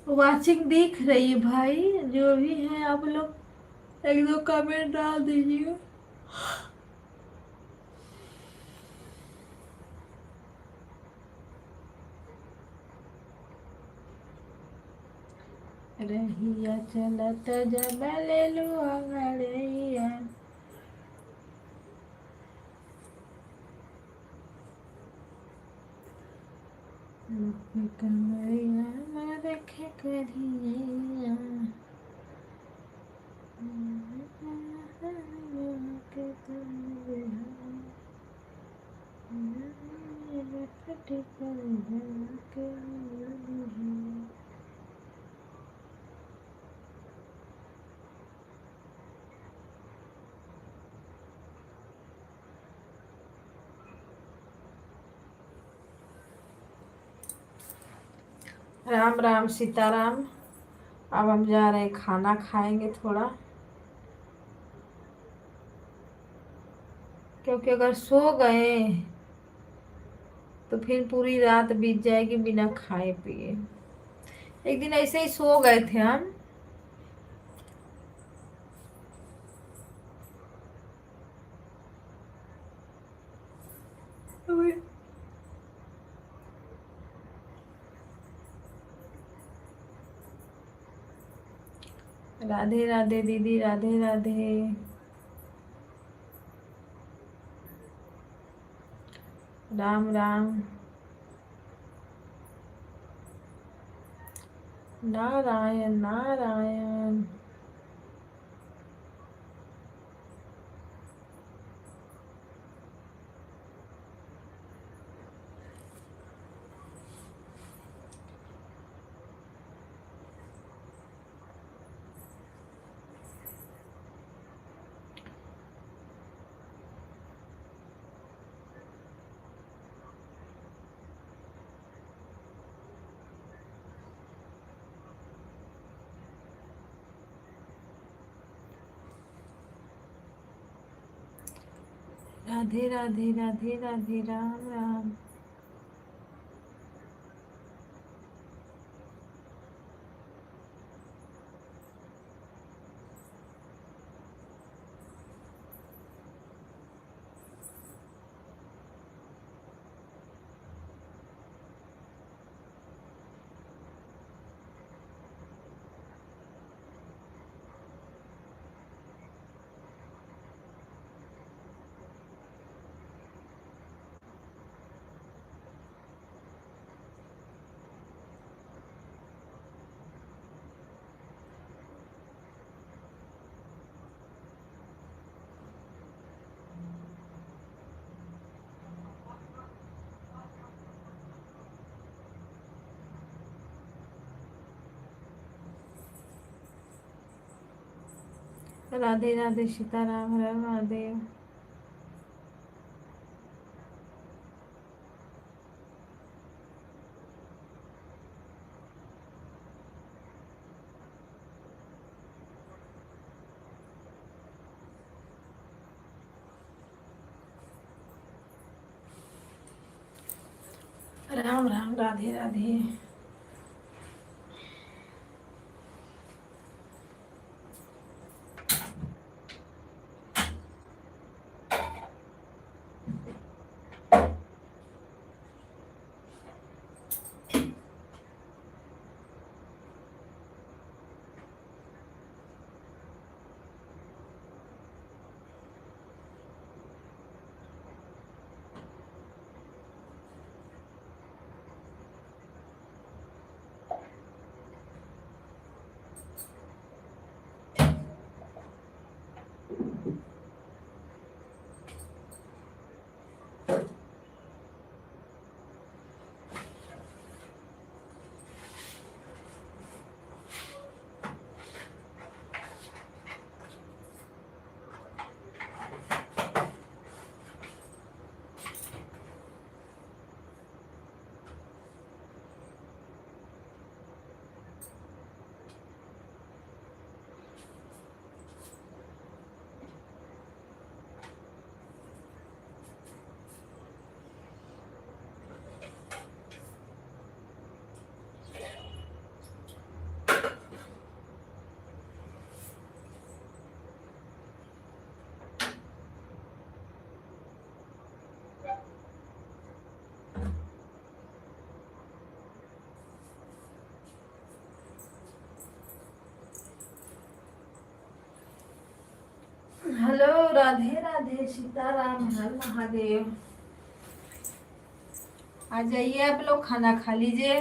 वाचिंग दिख रही है भाई, जो भी है आप लोग एक दो कमेंट डाल दीजिए। रहिया चलत जब लेलू अंगड़ैया। रूप कमरिया न रखे करिया। राम राम सीताराम। अब हम जा रहे हैं, खाना खाएंगे थोड़ा, क्योंकि अगर सो गए तो फिर पूरी रात बीत जाएगी बिना खाए पिए। एक दिन ऐसे ही सो गए थे हम। राधे राधे दीदी, राधे राधे। राम राम। नारायण नारायण। राधे राधे राधे राधे। राम राम। राधे राधे सीताराम। हर महादेव। राम राम। राधे राधे। राधे राधे, सीताराम, हर महादेव। आ जाइए आप लोग, खाना खा लीजिए।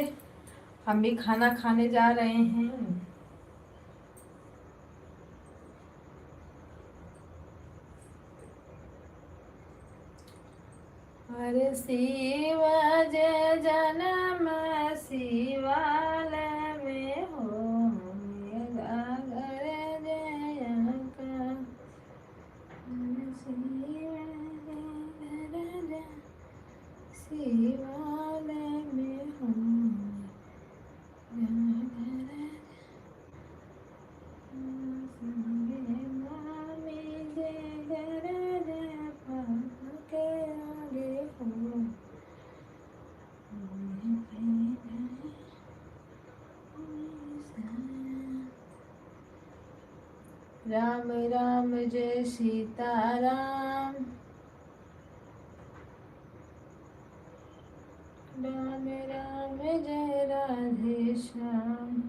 हम भी खाना खाने जा रहे हैं। हरे शिव जय जनम शिवालय में हो, मेरा घर जय का। हरे शिव जय शिवालय में हो, मामी जय जय जय के आगे हो। राम राम जय सीताराम, राम राम जय राधे श्याम।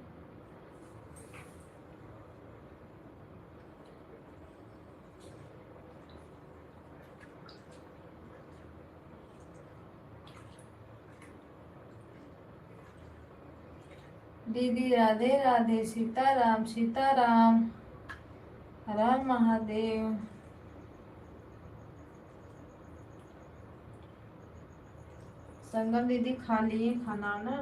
दीदी राधे राधे, सीताराम सीताराम, हर हर महादेव। संगम दीदी खा लिए खाना ना?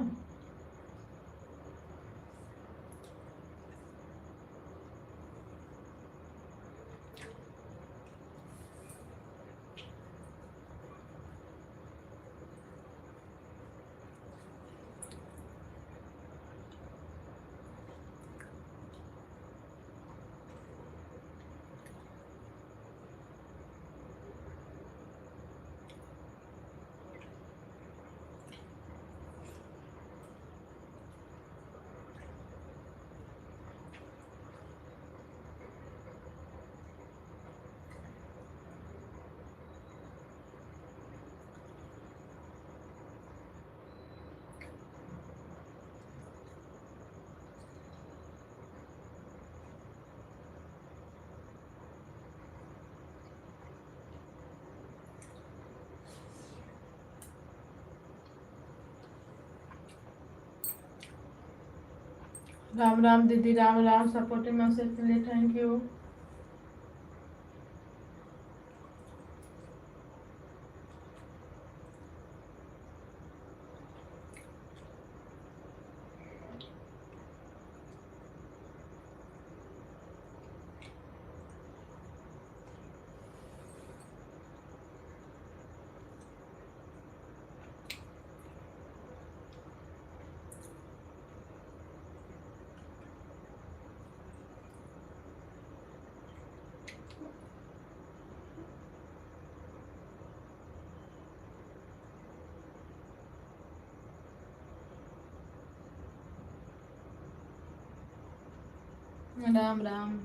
राम राम दीदी, राम राम। सपोर्टिव मैसेज के लिए थैंक यू। राम राम।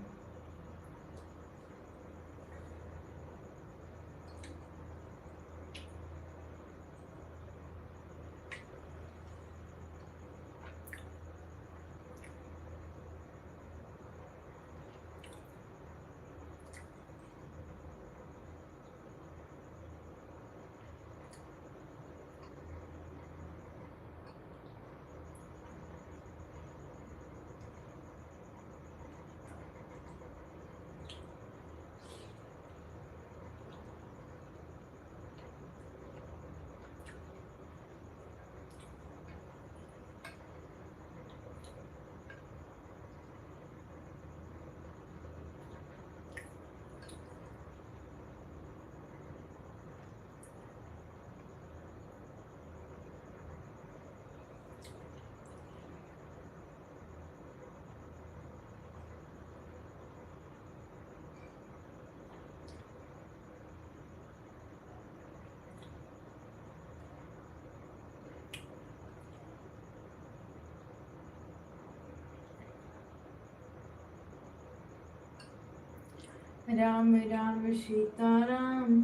राम राम सीताराम।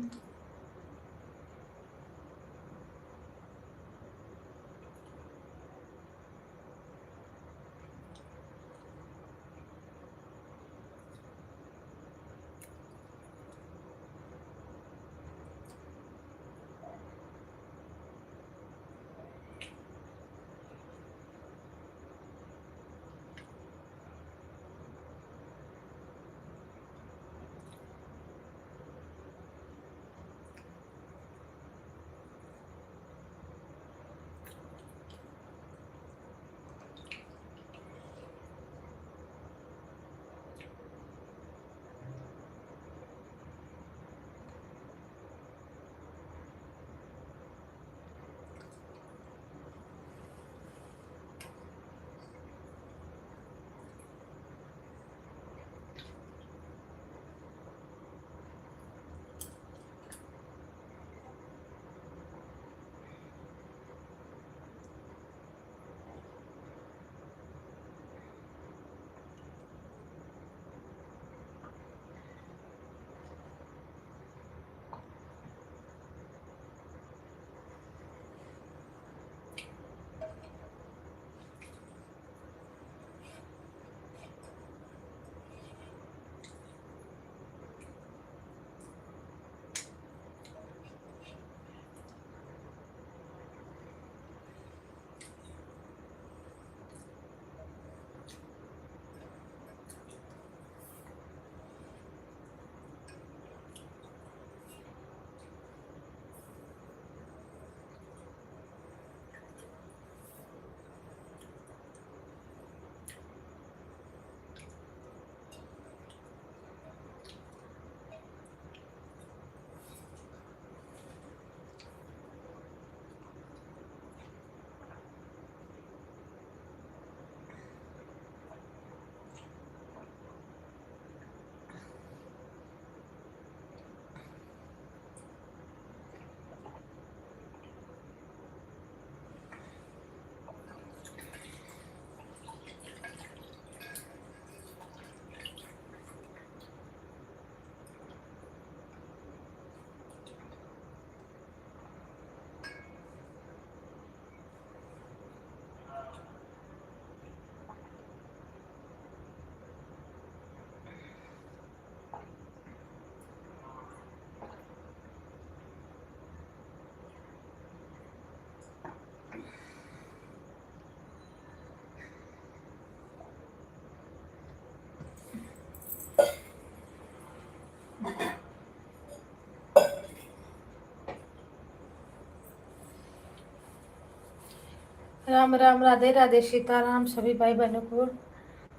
राम राम, राधे राधे, सीताराम सभी भाई बहनों को।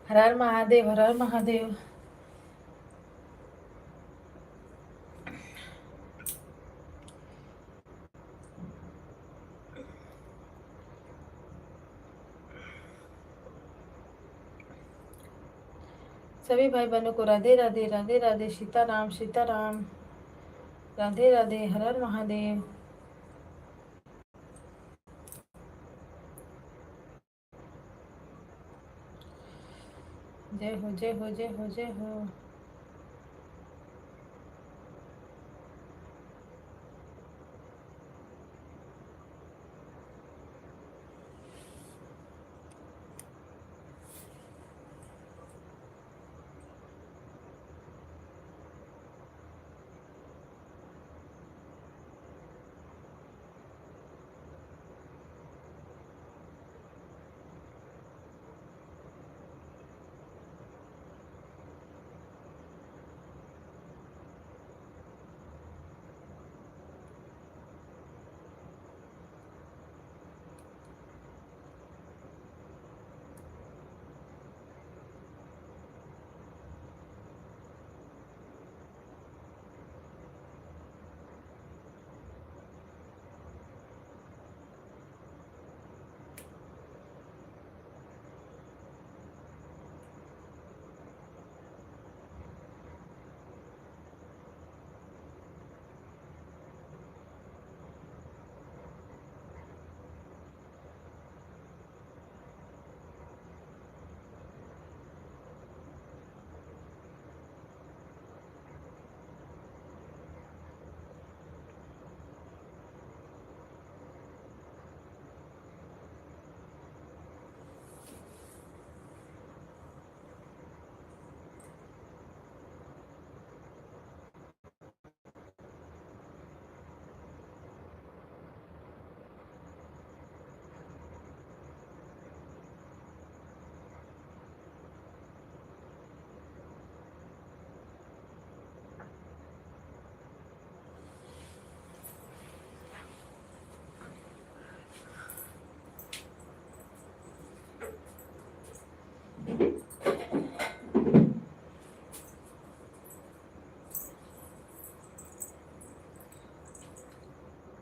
हर हर महादेव, हर हर महादेव। सभी भाई बहनों को राधे राधे, राधे राधे, सीताराम सीताराम, राधे राधे, हर हर महादेव। जय हो जय हो जय हो जय हो।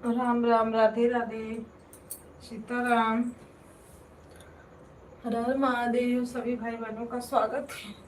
राम राम, राधे राधे, सीताराम, हर हर महादेव। सभी भाई बहनों का स्वागत है।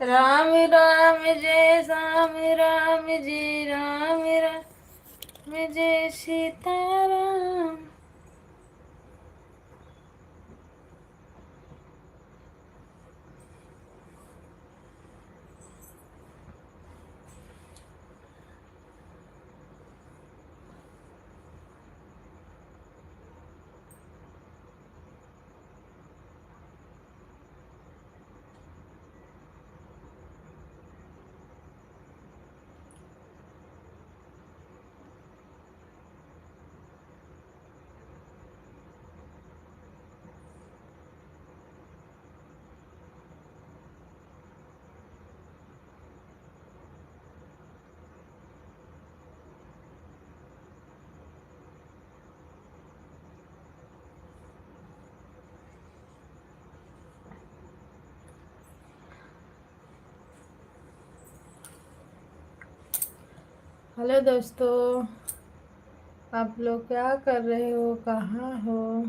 राम राम जय श्याम, राम जय राम, राम जय सीताराम। हेलो दोस्तों, आप लोग क्या कर रहे हो, कहाँ हो?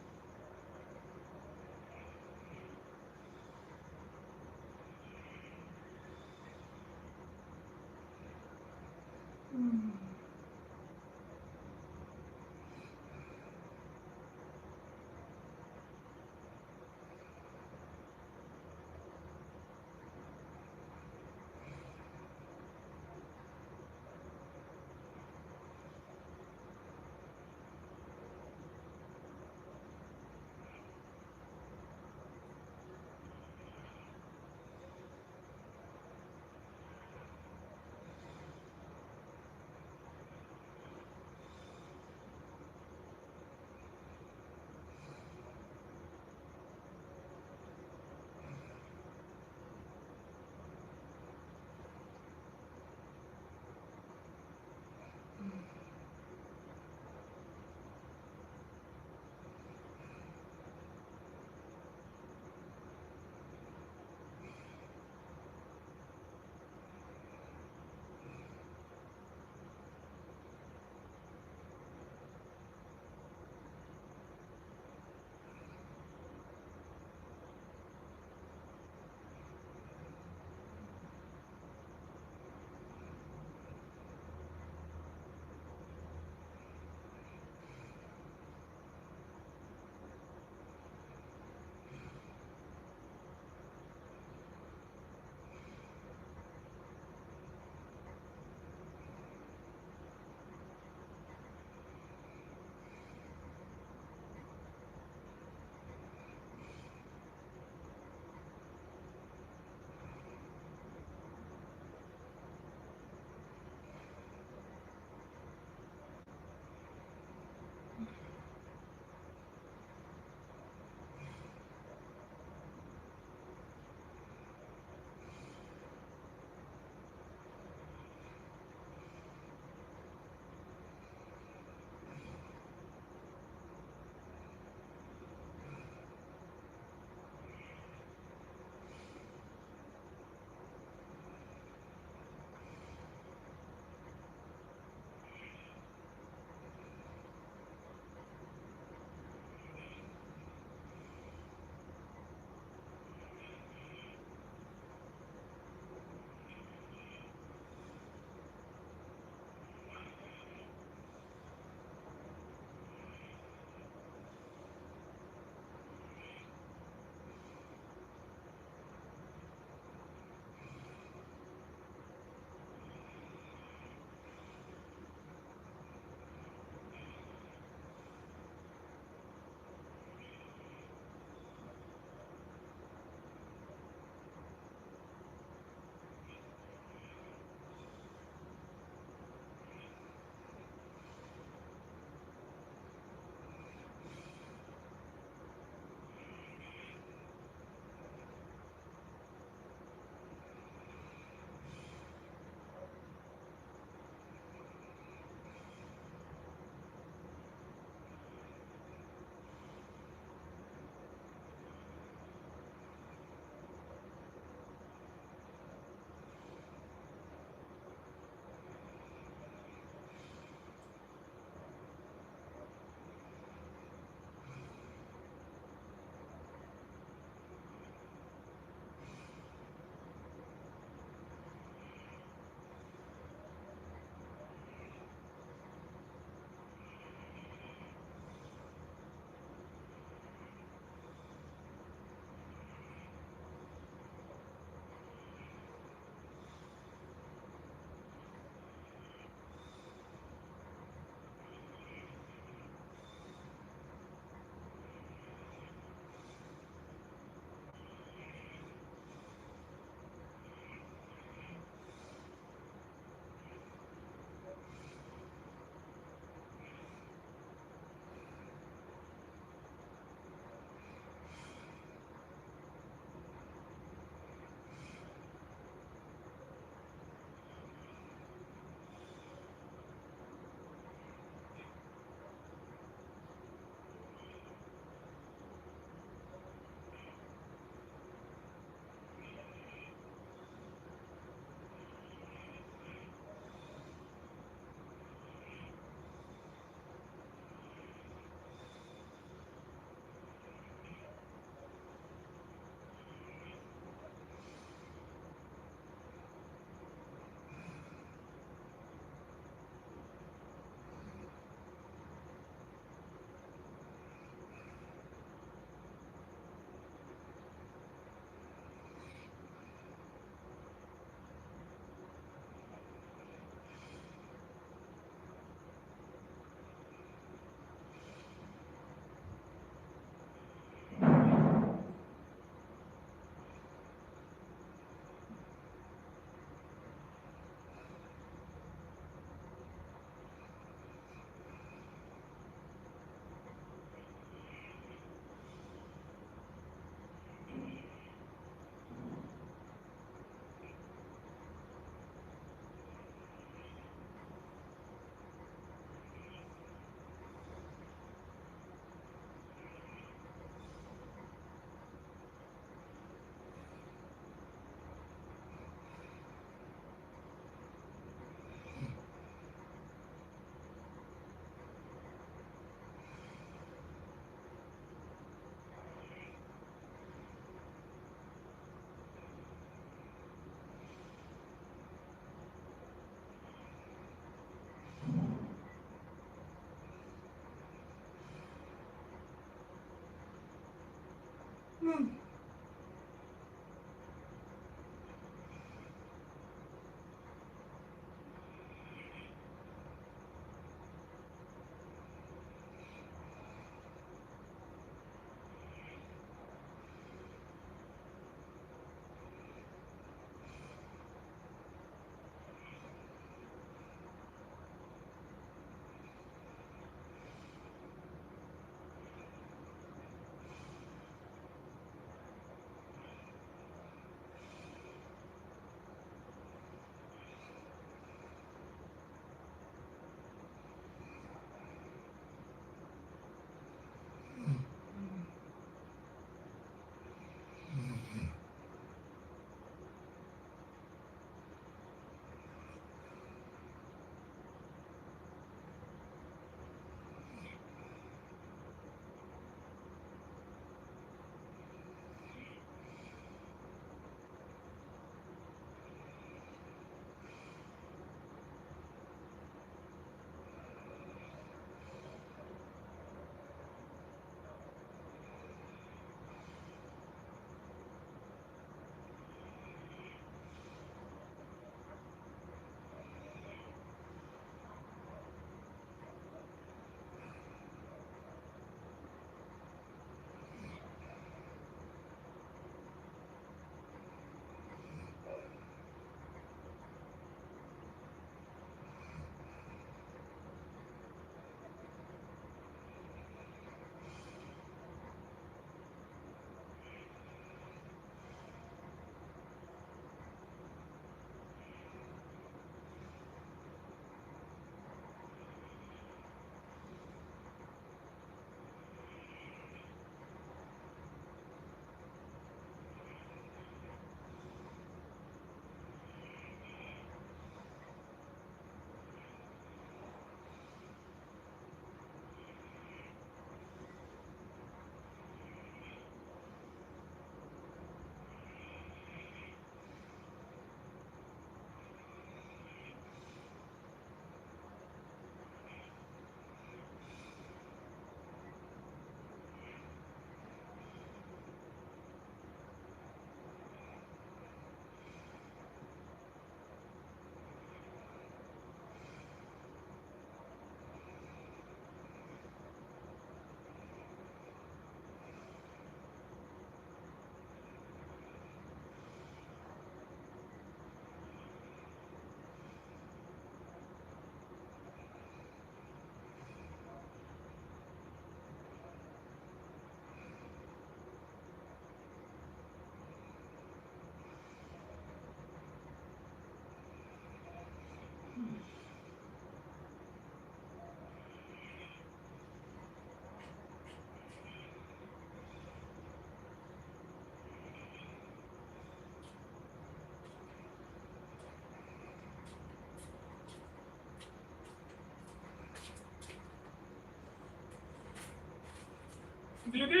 दीदी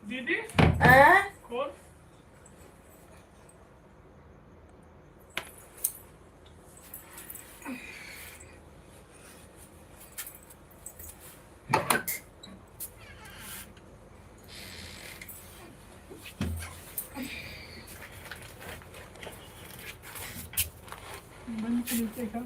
दीदी कौन बंद नीचे का